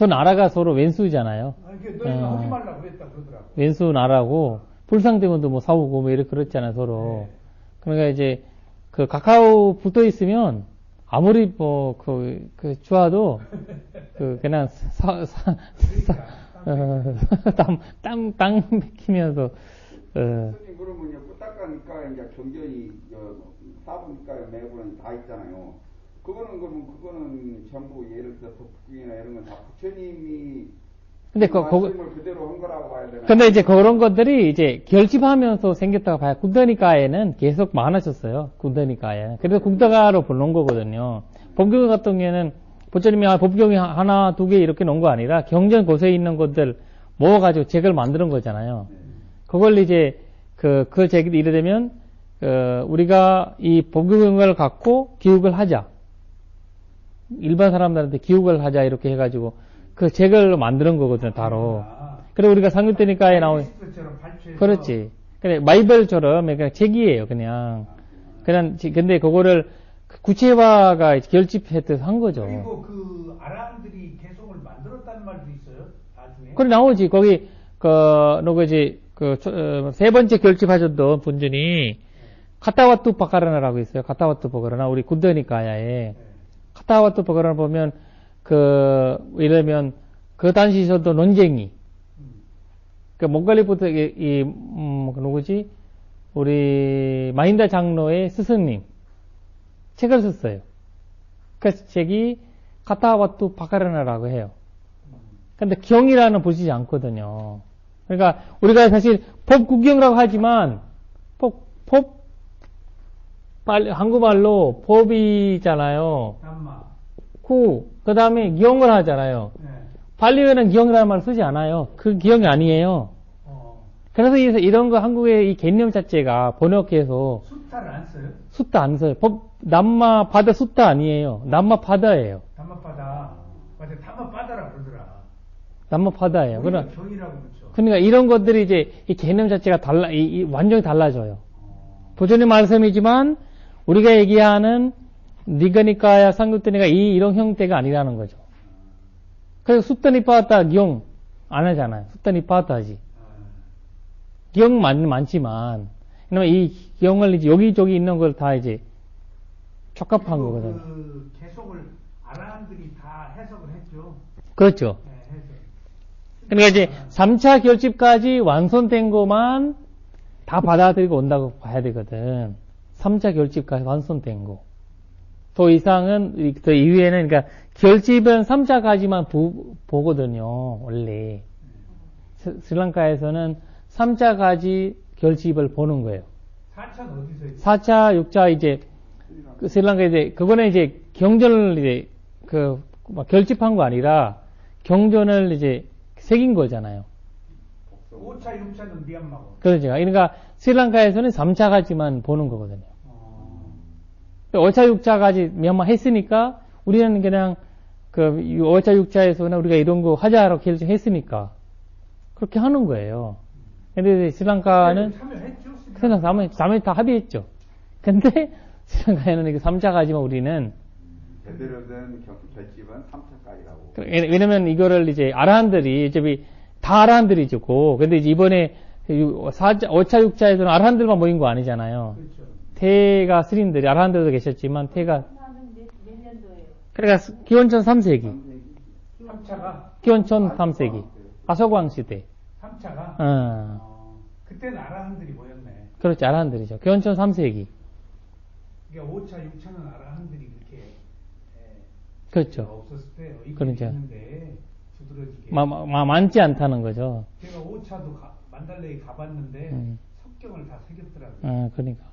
나라가 서로 왼수잖아요. 너희는 하지 말라고 그랬다 그러더라고. 왼수 나라고 불상대문도 뭐 사오고 뭐 이렇게 그렇잖아요, 서로. 네. 그러니까 그러니까 이제 카카오 붙어 있으면 아무리 좋아도 그냥 땅 맥히면서 선생님 그러면요 꾸딱가니까 이제 경전이 사부니까에 매부는 다 있잖아요. 그거는 전부 예를 들어서 북경이나 이런 건 다 부처님이 근데 말씀을 그대로 한 거라고 봐야 되나요? 근데 이제 그런 것들이 이제 결집하면서 생겼다고 봐요. 군더니까에는 계속 많아졌어요. 군더니까에. 그래서 군더가로 부른 거거든요. 법경 같은 경우에는 부처님이 법경이 하나, 두 개 이렇게 놓은 거 아니라 경전 고세에 있는 것들 모아가지고 책을 만드는 거잖아요. 그걸 이제 그 제기도 이래되면, 우리가 이 복음을 갖고 기육을 하자. 일반 사람들한테 기육을 하자, 이렇게 해가지고, 그 책을 만드는 거거든요, 따로. 그래, 우리가 상급되니까에 나온, 그렇지. 그래, 바이블처럼, 그냥 책이에요, 그냥. 근데 그거를 구체화가 결집해서 한 거죠. 그리고 그 아람들이 개성을 만들었다는 말도 있어요, 나중에. 그래, 나오지. 거기, 누구지, 세 번째 결집하셨던 분들이, 카타와투 바카라나라고 있어요. 카타와투 바카라나, 우리 군더니까야에. 카타와투 바카라나 보면, 예를 들면, 그 당시 있었던 논쟁이, 몽골리부터, 누구지? 우리, 마힌다 장로의 스승님, 책을 썼어요. 그 책이, 카타와투 바카라나라고 해요. 근데 경이라는 보시지 않거든요. 그러니까, 우리가 사실, 법국경이라고 하지만, 한국말로 법이잖아요. 그 다음에 기용을 하잖아요. 네. 발리어는 기용이라는 말 쓰지 않아요. 그 기용이 아니에요. 그래서 이런 거 한국의 이 개념 자체가 번역해서 숫자를 안 써요? 숫자 안 써요. 남마바다 숫자 아니에요. 남마바다예요. 담마바다. 맞아, 담마바다라 그러더라. 남마바다예요. 우리가 경이라고 그렇죠. 그러니까 이런 것들이 이제 이 개념 자체가 완전히 달라져요. 부처님 말씀이지만 우리가 얘기하는 니가니까야 상급되니까 이런 형태가 아니라는 거죠. 그래서 숫다니파타 기용 안 하잖아요. 숫다니파타 하지. 기용 많지만, 그러면 이 기용을 이제 여기저기 있는 걸 다 이제 적합한 거거든요. 그 개성을 아람들이 다 해석을 했죠. 그렇죠. 네, 해석. 그러니까 이제 3차 결집까지 완성된 것만 다 받아들이고 온다고 봐야 되거든. 3차 결집까지 완성된 거. 더 이상은, 더 이후에는, 그러니까 결집은 3차까지만 보거든요, 원래. 스리랑카에서는 3차까지 결집을 보는 거예요. 4차는 어디서 했죠? 4차, 6차 이제, 스리랑카 이제, 그거는 이제 경전을 이제, 결집한 거 아니라 경전을 이제 새긴 거잖아요. 5차, 6차는 미얀마고. 그러죠. 그러니까 스리랑카에서는 3차까지만 보는 거거든요. 5차, 6차까지 미얀마 했으니까 우리는 그냥 5차, 6차에서는 우리가 이런 거 하자라고 결정했으니까 그렇게 하는 거예요. 근데 스리랑카는 참여했죠? 스리랑카 다 합의했죠. 근데 스리랑카에는 3차까지만 우리는 제대로 된 결집은 3차까지라고. 왜냐면 이거를 이제 아라한들이 어차피 다 아라한들이죠. 근데 이제 이번에 5차, 6차에서는 아라한들만 모인 거 아니잖아요. 그렇죠. 태가 스님들이 아라한들도 계셨지만 태가 몇 년도예요? 그러니까 기원전 3세기 3차가? 기원전 3세기 아서광 시대 3차가? 그때는 아라한들이 모였네. 그렇지 아라한들이죠. 기원전 3세기 그러니까 5차, 6차는 아라한들이 그렇게 그렇죠. 없었을 때 그렇죠. 있는데 두드러지게. 많지 않다는 거죠. 제가 5차도 만달레에 가봤는데 석경을 다 새겼더라고요. 그러니까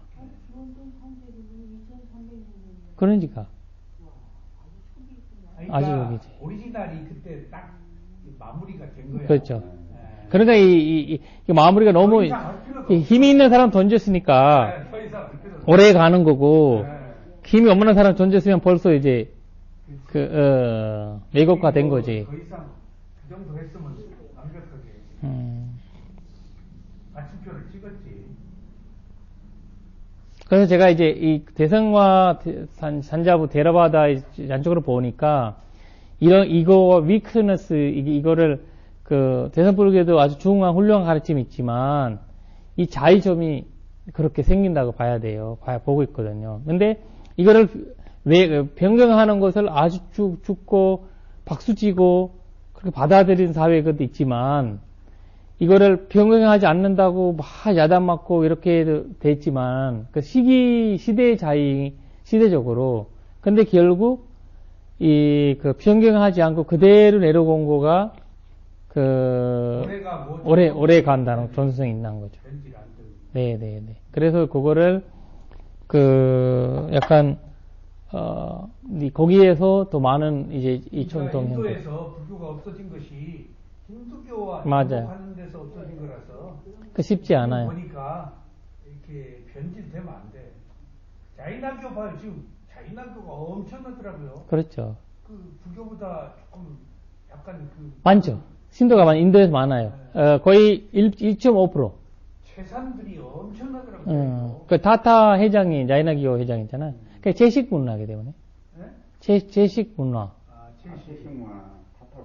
기원전 3세기는 2300년이에요. 그러니까 그러니까 아주 여기지. 오리지널이 그때 딱 마무리가 된 거야. 그렇죠. 그러니까 이 마무리가 너무 힘이 있는 사람 던졌으니까 더 이상 할 필요는 오래 가는 거고 네. 힘이 없는 사람 던졌으면 벌써 이제 매국화 된 거지. 더 이상 그 정도 했으면 완벽하게 마침표를 찍었지. 그래서 제가 이제 이 대성과 산자부 데라바다 안쪽으로 보니까 이거 위크너스 이거를 대성불교도 아주 중요한 훌륭한 가르침이 있지만 이 자의점이 그렇게 생긴다고 봐야 돼요. 보고 있거든요. 근데 이거를 변경하는 것을 아주 죽고 박수치고 그렇게 받아들이는 사회가 있지만 이거를 변경하지 않는다고 막 야단 맞고 이렇게 됐지만 시대의 자의 시대적으로 근데 결국 변경하지 않고 그대로 내려온 거가 오래 간다는 전수성이 있는 거죠. 네네네. 그래서 그거를 약간 거기에서 더 많은 이제 이촌동 인도에서 불교가 없어진 것이 힌두교와 맞아요. 하는 데서 없어진 거라서 그 쉽지 않아요. 보니까 이렇게 변질되면 안 돼. 자이나교 봐요. 지금 자이나교가 엄청나더라고요. 그렇죠. 그 불교보다 조금 약간 그 많죠. 신도가 인도에서 많아요. 거의 1.5%. 재산들이 엄청나더라고요. 그 다타 회장이 자이나기오 회장이잖아요. 그 제식 문화이기 때문에. 네? 제식 문화. 아,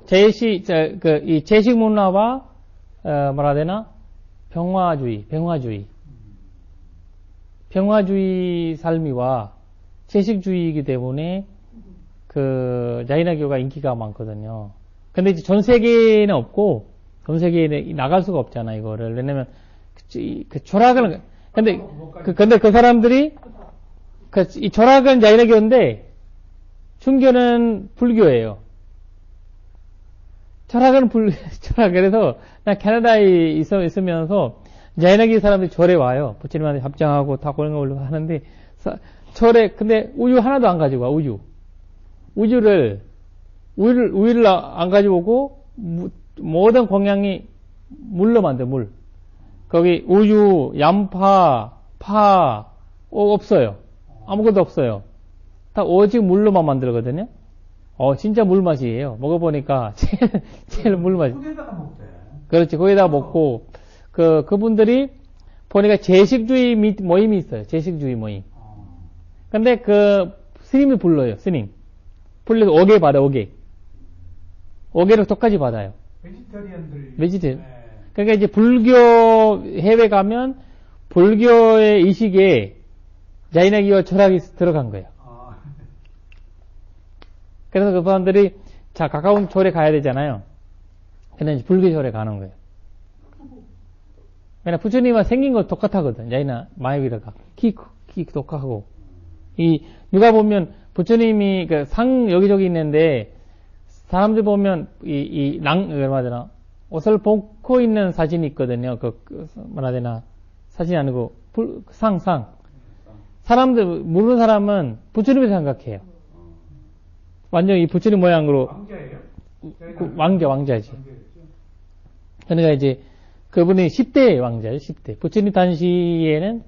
제식문화 이 제식 문화와 뭐라 해야 되나? 평화주의 삶이와 채식주의이기 때문에 그 자이나교가 인기가 많거든요. 근데 이제 전 세계에는 없고 전 세계에 나갈 수가 없잖아 이거를. 왜냐면 그 철학을 근데 그 사람들이 이 철학은 자이나교인데 순교는 불교예요. 철학은 그래서 나 캐나다에 있으면서 자이나교 사람들이 절에 와요. 부처님한테 합장하고 다 그런 거 올리고 하는데 절에 근데 우유 하나도 안 가지고 와. 우유를 안 가지고 오고 모든 공양이 물로 만들 물. 거기 우유, 양파, 파 없어요. 아무것도 없어요. 다 오직 물로만 만들거든요. 진짜 물 맛이에요. 먹어보니까 제일 물 맛이. 거기에다가 먹대. 그렇지. 거기다 먹고 그분들이 보니까 제식주의 모임이 있어요. 제식주의 모임. 근데 그 스님이 불러요. 스님. 불러서 5개 받아. 5개를 똑같이 받아요. 베지터리언들. 네. 그러니까 이제 불교 해외 가면 불교의 의식에 자이나기와 철학이 들어간 거예요. 그래서 그 사람들이 가까운 절에 가야 되잖아요. 근데 이제 불교 절에 가는 거예요. 왜냐면 부처님과 생긴 거 똑같하거든. 자이나 마야비라가 키 똑같고 누가 보면 부처님이 그 상 여기저기 있는데 사람들 보면 맞나 옷을 벗고 있는 사진이 있거든요. 뭐라 되나 사진이 아니고 상 사람들 모르는 사람은 부처님을 생각해요. 완전 이 부처님 모양으로 왕자예요? 왕자지. 그러니까 이제 그분이 10대 왕자예요. 10대. 부처님 당시에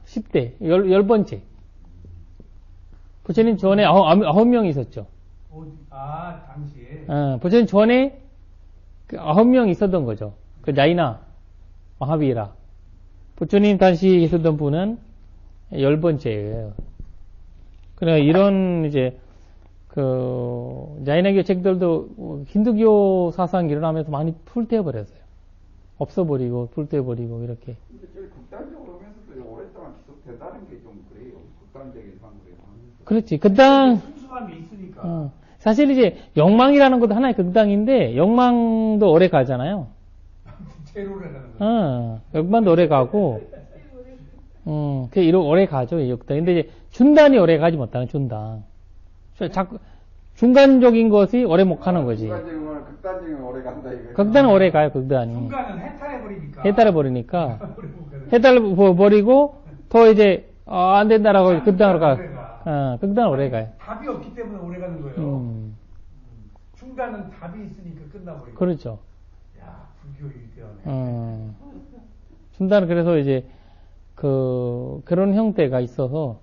10대 10번째. 부처님 전에 9명 있었죠. 당시에. 부처님 전에 9명 있었던 거죠. 그 자이나 마하비라. 부처님 당시 있었던 분은 10번째예요. 그러니까 이런 이제 자이나교 책들도 힌두교 사상이 일어나면서 많이 풀떼어버렸어요. 없어버리고 풀떼어버리고 이렇게. 근데 저희 극단적으로 하면서도 오랫동안 지속된다는 게 좀 그래요. 극단적인 상으로 하면서. 그렇지. 순수함이 있으니까. 사실 이제 욕망이라는 것도 하나의 극단인데 욕망도 오래 가잖아요. 제로를 하는 거. 욕망도 오래 가고. 이렇게 오래 가죠, 이 역당. 근데 이제 중단이 오래 가지 못하는 중단. 자꾸 중간적인 것이 오래 못 가는 거지. 극단적인 거는 극단적인 건 오래 간다 이거. 극단은 오래 가요, 극단이. 중간은 해탈해버리니까. 해탈해버리고 더 이제 안 된다라고 극단으로 가. 극단은 오래 가요. 답이 없기 때문에 오래 가는 거예요. 중간은 답이 있으니까 끝나버리고. 그렇죠. 야, 불교 위대하네. 중단은 그래서 이제 그런 형태가 있어서,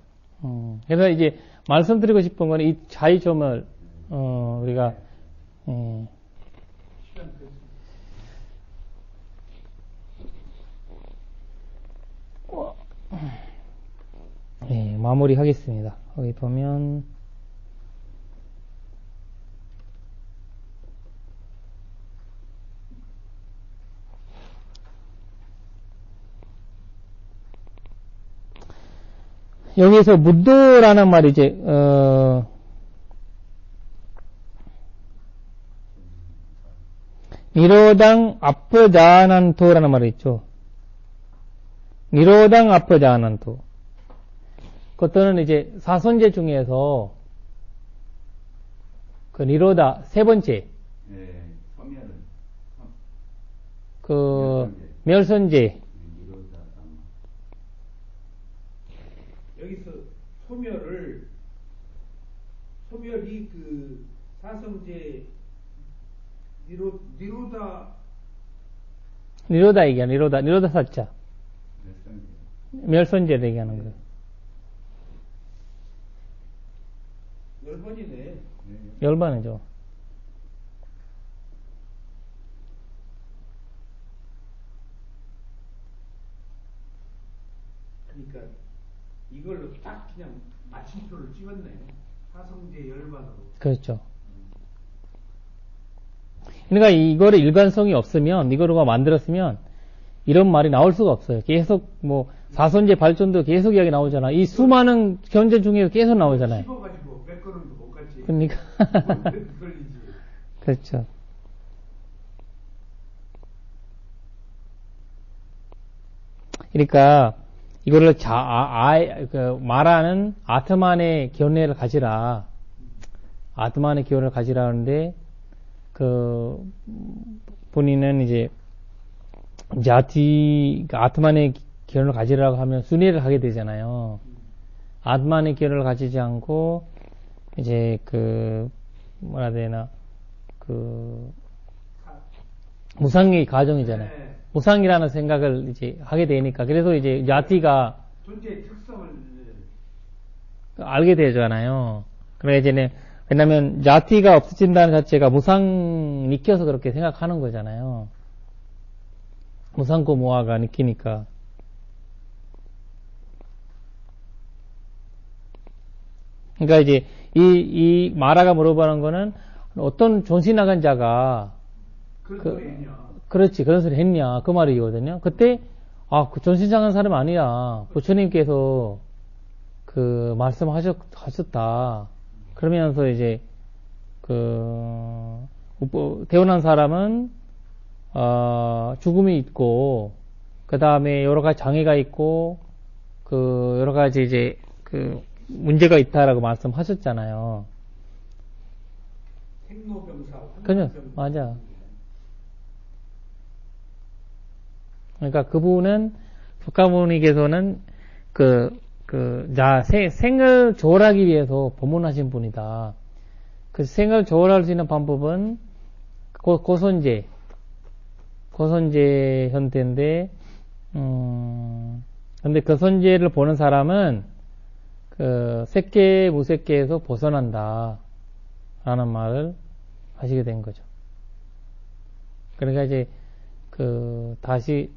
그래서 이제 말씀드리고 싶은 건 이 자의점을, 우리가, 마무리 하겠습니다. 여기 보면, 여기서 무도라는 말이 이제 니로당 아프자난토라는 말이 있죠. 니로당 아프자난토. 그것들은 이제 사선제 중에서 그 니로다 세 번째. 네, 소멸은. 멸선제. 여기서 소멸이 그 사성제 니로다 얘기야, 니로다 사자. 멸선제를 얘기하는 거예요. 열번이네. 열반이죠. 그러니까 이걸로 딱 그냥 마침표를 찍었네. 사성제 열반으로. 그렇죠. 그러니까 이거를 일관성이 없으면, 이거로 만들었으면, 이런 말이 나올 수가 없어요. 계속, 뭐, 사선제 발전도 계속 이야기 나오잖아. 이 수많은 견제 중에서 계속 나오잖아요. 씹어가지고 몇 걸음도 못 갔지. 그러니까. 걸리지. 그렇죠. 그러니까, 이거를 말하는 아트만의 견해를 가지라. 아트만의 견해를 가지라 하는데, 본인은 이제, 아트만의 견해를 가지라고 하면 순회를 하게 되잖아요. 아트만의 견해를 가지지 않고, 이제, 뭐라 해야 되나, 무상의 가정이잖아요. 네. 무상이라는 생각을 이제 하게 되니까. 그래서 이제, 야티가, 존재의 특성을 알게 되잖아요. 그러니까 이제, 왜냐면, 야티가 없어진다는 자체가 무상 느껴서 그렇게 생각하는 거잖아요. 무상고 모아가 느끼니까. 그러니까 이제, 이 마라가 물어보는 거는, 어떤 존시 나간 자가, 그런 소리 했냐. 그렇지, 그런 소리 했냐. 그 말이거든요. 그때, 그 존시 나간 사람 아니야. 부처님께서, 말씀하셨다. 그러면서 이제, 태어난 사람은, 죽음이 있고, 그 다음에 여러 가지 장애가 있고, 여러 가지 이제, 문제가 있다라고 말씀하셨잖아요. 생로병사, 그죠? 맞아. 그러니까 그분은, 북가모니께서는, 생을 조월하기 위해서 법문하신 분이다. 그 생을 조월할 수 있는 방법은, 고선제 형태인데, 근데 그 선제를 보는 사람은, 색계, 무색계에서 벗어난다. 라는 말을 하시게 된 거죠. 그러니까 이제, 다시,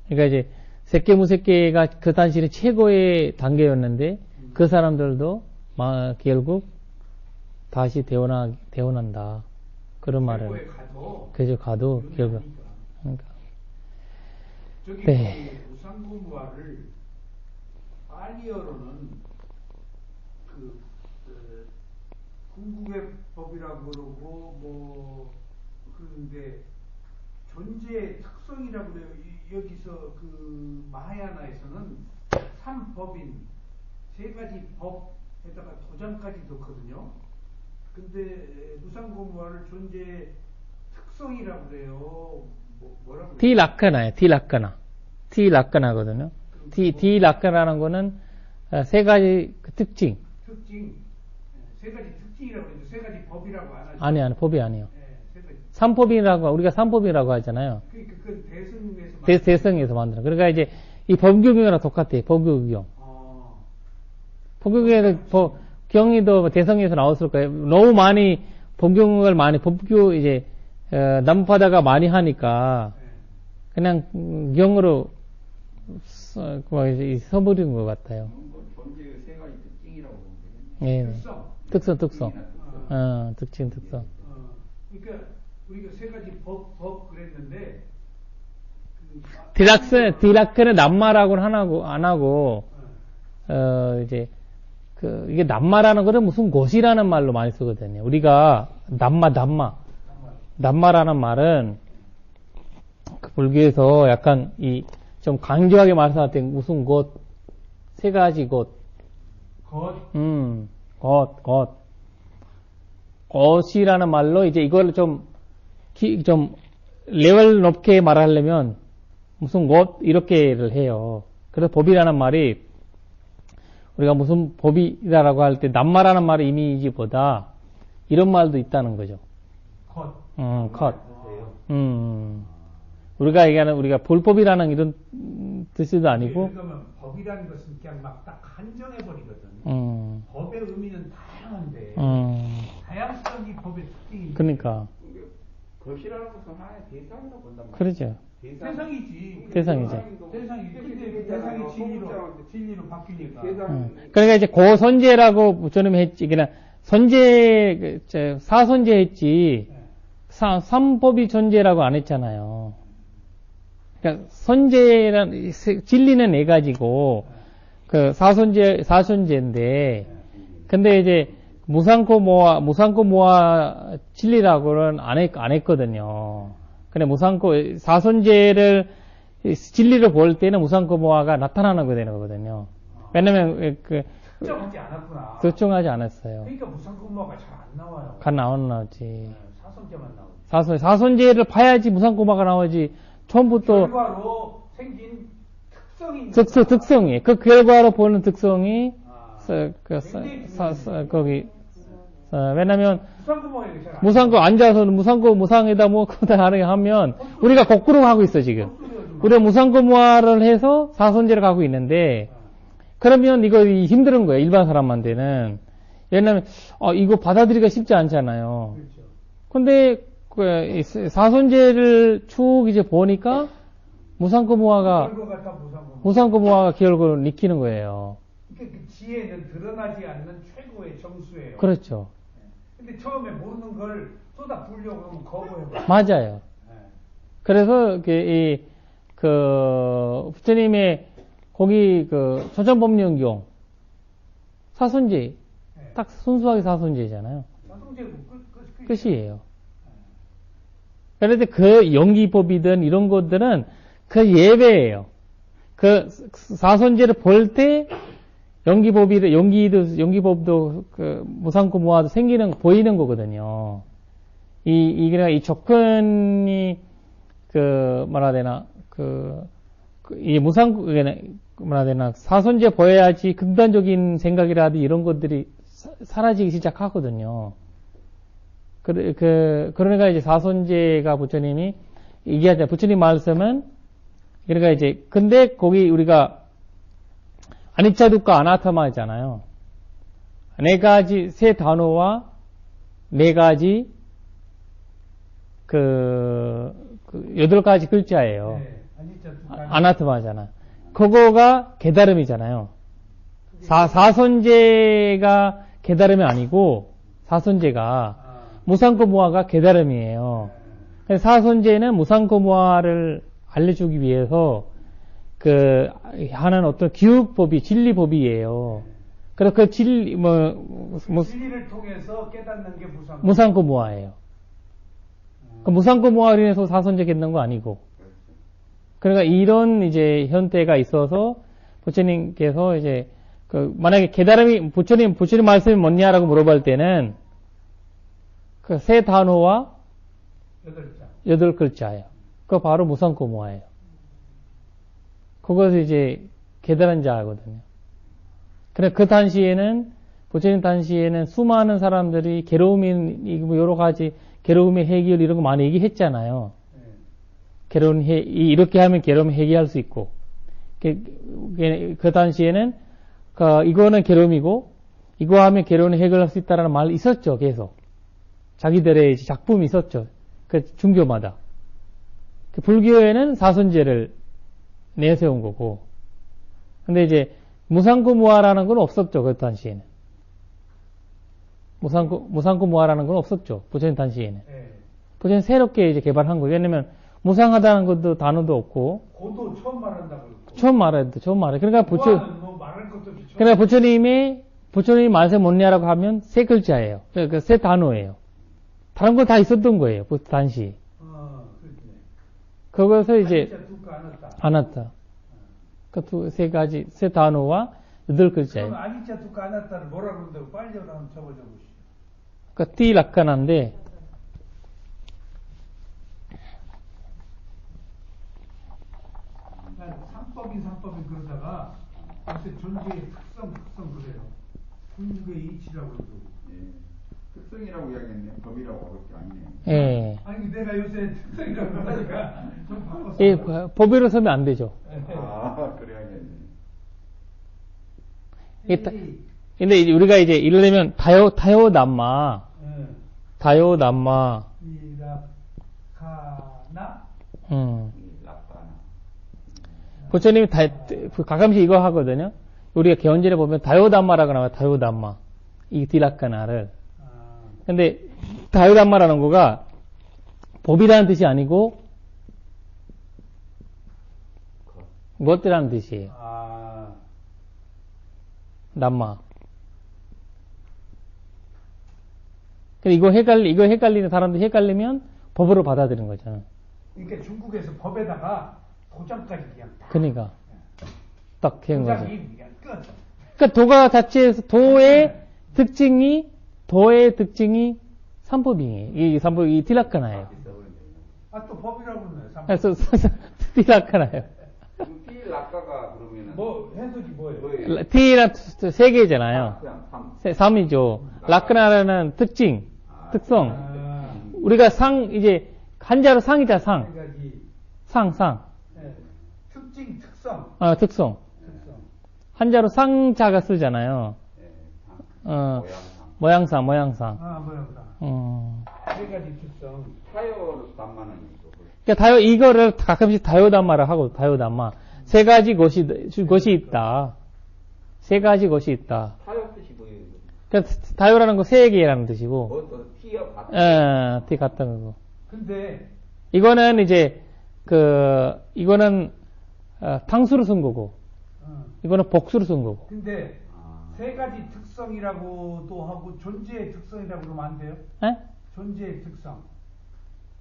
그러니까 이제, 색계, 무색계가 그 당시는 최고의 단계였는데, 그 사람들도, 결국, 다시 태어난다. 그런 말을. 최고에 가도. 그죠, 가도, 결국. 그러니까. 저기, 네. 무상고무화를, 팔리어로는, 궁극의 법이라고 그러고, 그런데, 존재의 특성이라고 그래요. 여기서 마하야나에서는 3법인, 3가지 법에다가 도장까지 넣거든요. 근데, 무상고무화를 존재의 특성이라고 그래요. 뭐라고 그래요? 티라카나거든요. 티라카나라는 거는 3가지 특징. 세 가지 특징이라고 그러죠. 3가지 법이라고 안 하죠. 아니, 법이 아니에요. 네, 3가지. 우리가 삼법이라고 하잖아요. 그건 대승에서 대성에서 만드는. 그러니까 이제, 이 법규경이랑 똑같아요. 법규경. 법규경에도, 경이도 대성에서 나왔을 거예요. 너무 많이, 법규, 이제, 남파다가 많이 하니까, 그냥, 경으로, 써버린 것 같아요. 존재의 3가지 특징이라고 보면 예. 특성. 특성. 그러니까 우리가 3가지 법 그랬는데 디락크는 낱말하고는 안 하고 이제 이게 낱말하는 거는 무슨 곳이라는 말로 많이 쓰거든요. 우리가 낱말하는 말은 불교에서 약간 좀 강조하게 말할 때 무슨 곳, 3가지 곳. 곳이라는 말로 이제 이걸 좀 레벨 높게 말하려면 무슨 곳 이렇게를 해요. 그래서 법이라는 말이 우리가 무슨 법이다라고 할 때 낱말하는 말의 이미지보다 이런 말도 있다는 거죠. 컷. 컷. 우리가 얘기하는 우리가 볼법이라는 이런 뜻도 아니고. 그러면 법이라는 것은 그냥 막 딱 한정해 버리거든. 법의 의미는 다양한데 다양성이 법의 특징이지. 그러니까. 것이라는 것은 하나의 대상이라고 본단 말이야. 그러죠. 대상이지. 대상이죠. 대상이지. 근데 그 대상이 진리로 바뀌니까. 그러니까 이제 고선제라고 부처님이 했지. 그냥 선제, 사선제 했지. 삼법이 존재라고 안 했잖아요. 그러니까 선제란, 진리는 네 가지고, 그 사선제인데, 근데 이제 무상코 모아 진리라고는 안 했거든요. 근데 사선제를 진리를 볼 때는 무상코 모아가 나타나는 거 되는 거거든요. 왜냐면 특정하지 않았구나. 특정하지 않았어요. 그러니까 무상코모가 잘 안 나와요. 안 나오지. 사선제만 나오지. 사선제를 봐야지 무상코모가 나오지. 처음부터 결과로 생긴 특성이 특성이 그 결과로 보는 특성이 거기 왜냐면 무상코 앉아서 무상에다 뭐 그다 하면 우리가 거꾸로 하고 있어 지금. 우리가 무상코 모아를 해서 사선제를 가고 있는데 그러면 이거 힘든 거예요 일반 사람한테는. 왜냐면 이거 받아들이기가 쉽지 않잖아요. 근데 사선제를 쭉 이제 보니까 무상코 모아가 결과를 익히는 거예요. 그 지혜는 드러나지 않는 최고의 정수예요. 그렇죠. 근데 처음에 모르는 걸 쏟아 부으려고 하면 거부해요. 맞아요. 그래서 부처님의 거기 조전법령경 사선제 딱 순수하게 사선제잖아요. 사선제고 끝이에요. 그런데 그 연기법이든 이런 것들은 그 예배예요. 그 사선제를 볼 때 연기법도 무상코 모아도 보이는 거거든요. 이 조건이 이 사선제 보여야지 극단적인 생각이라든지 이런 것들이 사라지기 시작하거든요. 그러니까 이제 사선제가 부처님이 얘기하자. 부처님 말씀은 그러니까 이제 근데 거기 우리가 아니차 두카 아나타마잖아요. 네 가지 세 단어와 네 가지 여덟 가지 글자예요. 네, 아나타마잖아. 그거가 깨달음이잖아요. 사선제가 깨달음이 아니고 사선제가 무상코 모아가 깨달음이에요. 사선제는 무상코 모아를 알려주기 위해서 하는 어떤 기육법이 진리법이에요. 그래서 그 진리를 통해서 깨닫는 게 무상코 모아예요. 무상코 모아로 인해서 사선제 깨닫는 거 아니고. 그러니까 이런 이제 현태가 있어서 부처님께서 이제 만약에 깨달음이 부처님 말씀이 뭐냐라고 물어볼 때는 그 세 단어와 여덟 글자예요. 그거 바로 무상코 모아예요. 그것을 이제 깨달은 자거든요. 그래 그 당시에는 부처님 당시에는 수많은 사람들이 여러 가지 괴로움의 해결 이런 거 많이 얘기했잖아요. 이렇게 하면 괴로움 해결할 수 있고 그 당시에는 이거는 괴로움이고 이거 하면 괴로움을 해결할 수 있다라는 말이 있었죠. 계속 자기들의 작품이 있었죠. 그 중교마다. 불교에는 사선제를 내세운 거고 근데 이제 무상코 모아라는 건 없었죠. 그 당시에는 무상코 모아라는 건 없었죠. 부처님 당시에는. 부처님 새롭게 이제 개발한 거예요. 왜냐면 무상하다는 것도 단어도 없고. 고도 처음 말한다고. 처음 말해. 그러니까 그러니까 부처님이 말세 못냐라고 하면 세 글자예요. 그러니까 세 단어예요. 다른 거 다 있었던 거예요. 그 당시. 그것을 이제 아나타. 그 세 가지 세 단어와 여덟 글자예요. 그럼 아니차 두카 아나타를 뭐라고 그런다고 빨리 한번 적어줘 보시죠. 그 띠락간한데. 상법인 그러다가 요새 존재의 특성 그래요. 분류의 이치라고 그러고. 특성이라고 이야기했네. 법이라고 할 게 아니네. 예. 아니 내가 요새 특성이라고 하니까 좀 바꿨어. 예, 법으로 서면 안 되죠. 아, 그래야겠네. 근데 이제 우리가 이제 이러려면 다요남마, 다요남마, 이라카나 라빠나. 부처님이 가끔씩 이거 하거든요. 우리가 개헌절에 보면 다요담마라고 나와요. 다요담마. 이 딜라카나를. 근데 다요담마라는 거가 법이라는 뜻이 아니고 것이라는 뜻이에요. 남마. 근데 이거 헷갈리는 사람들이 헷갈리면 법으로 받아들이는 거잖아. 그러니까 중국에서 법에다가 도장까지 그냥 딱. 그러니까 딱 해온 거죠. 도장이 그냥 끝. 그러니까 도가 자체에서 도의 특징이 삼법이에요. 이 삼법이 딜라카나예요. 아, 또 법이라고 그러네. 그래서 딜라카나예요. 딜라카가 그러면은 뭐 해석이 뭐예요? T란 세 개잖아요. 그냥 3이죠. 라크나라는 특성. 우리가 이제 한자로 상이자 상. 네. 특징, 특성. 특성. 한자로 상자가 쓰잖아요. 모양상. 모양상. 세 가지 특성. 타요담마는 그러니까 이거를 가끔씩 다요담마를 하고, 다요담마. 세 가지 것이 있다. 세 가지 것이 있다. 타요 뜻이 뭐예요? 그러니까 다요라는 거 세 개라는 뜻이고. 뭐 티어 같은. 티 같다는 거. 근데 이거는 이제, 이거는, 탕수로 쓴 거고. 이거는 복수로 쓴 거고. 근데 세 가지 특성이라고도 하고 존재의 특성이라고 그러면 안 돼요? 에? 존재의 특성.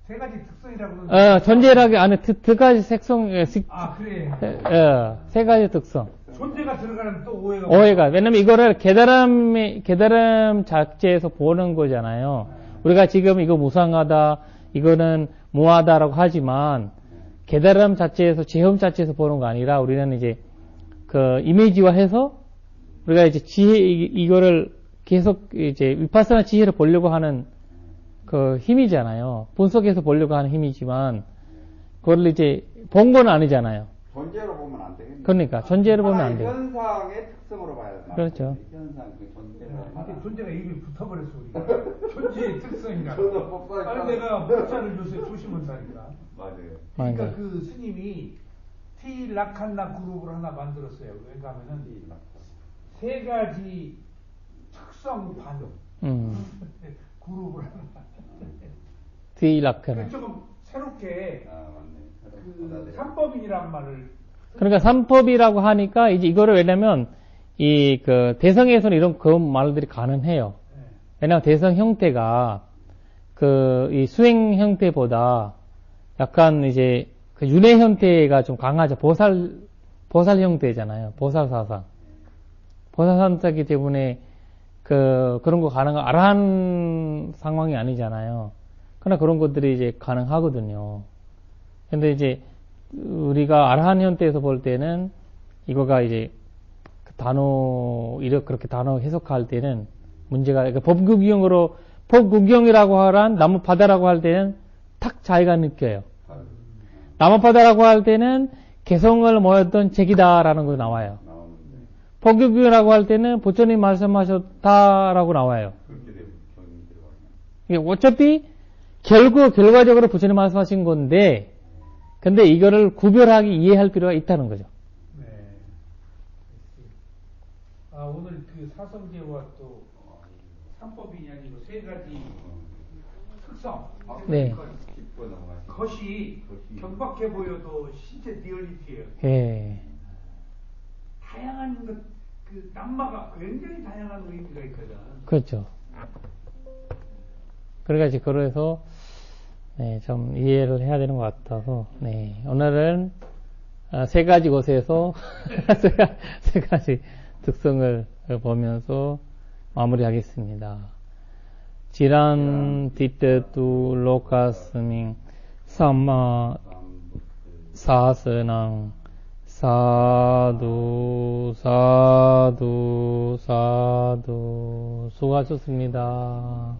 세 가지 특성이라고 그러면 존재라기 안에 두 가지 색성, 그래. 세 가지 특성. 존재가 들어가면 또 오해가. 왜냐면 이거를 깨달음 자체에서 보는 거잖아요. 우리가 지금 이거 무상하다, 이거는 무하다라고 하지만, 깨달음 자체에서, 체험 자체에서 보는 거 아니라, 우리는 이제, 이미지화해서, 우리가 이제 이거를 계속 이제 위파스나 지혜를 보려고 하는 힘이잖아요. 분석해서 보려고 하는 힘이지만, 그걸 이제 본 건 아니잖아요. 존재로 보면 안 되겠네. 그러니까, 존재로 보면 안 돼요. 현상의 특성으로 봐야 된다. 그렇죠. 현상, 존재가. 근데 존재가 입에 붙어버렸어, 우리가. 존재의 특성이라고. 저도 법사니까. 아니, 내가 목자를 요새 조심한다니까. 맞아요. 그러니까 맞아요. 그 스님이 티라칸나 그룹을 하나 만들었어요. 왜냐 하면은 세 가지 특성 반응 그룹을 하나 디라크나. 조금 새롭게 맞네. 그 삼법인이란 말을 그러니까 삼법이라고 하니까 이제 이거를 왜냐면 대성에서는 이런 말들이 가능해요. 왜냐면 대성 형태가 이 수행 형태보다 약간 이제 윤회 형태가 좀 강하죠. 보살 형태잖아요. 보살 사상. 보살 사상이기 때문에 그런 거 아라한 상황이 아니잖아요. 그러나 그런 것들이 이제 가능하거든요. 근데 이제 우리가 아라한 형태에서 볼 때는 이거가 이제 그렇게 단어 해석할 때는 문제가, 그러니까 법구경이라고 하란 나무바다라고 할 때는 탁 자기가 느껴요. 나무바다라고 할 때는 개성을 모였던 책이다라는 거 나와요. 법규경이라고 할 때는 부처님 말씀하셨다라고 나와요. 어차피 결과적으로 부처님 말씀하신 건데, 근데 이거를 구별하게 이해할 필요가 있다는 거죠. 네. 오늘 그 사성제와 또 삼법인이 아니고 세 가지 특성. 네. 것이 경박해 보여도 신체 리얼리티예요. 예. 다양한 남마가 굉장히 다양한 의미가 있거든. 그렇죠. 그래서 네, 좀 이해를 해야 되는 것 같아서, 네, 오늘은 세 가지 곳에서 세 가지 특성을 보면서 마무리하겠습니다. 지란 디테투 로카스밍 삼마 사스낭 사두 수고하셨습니다.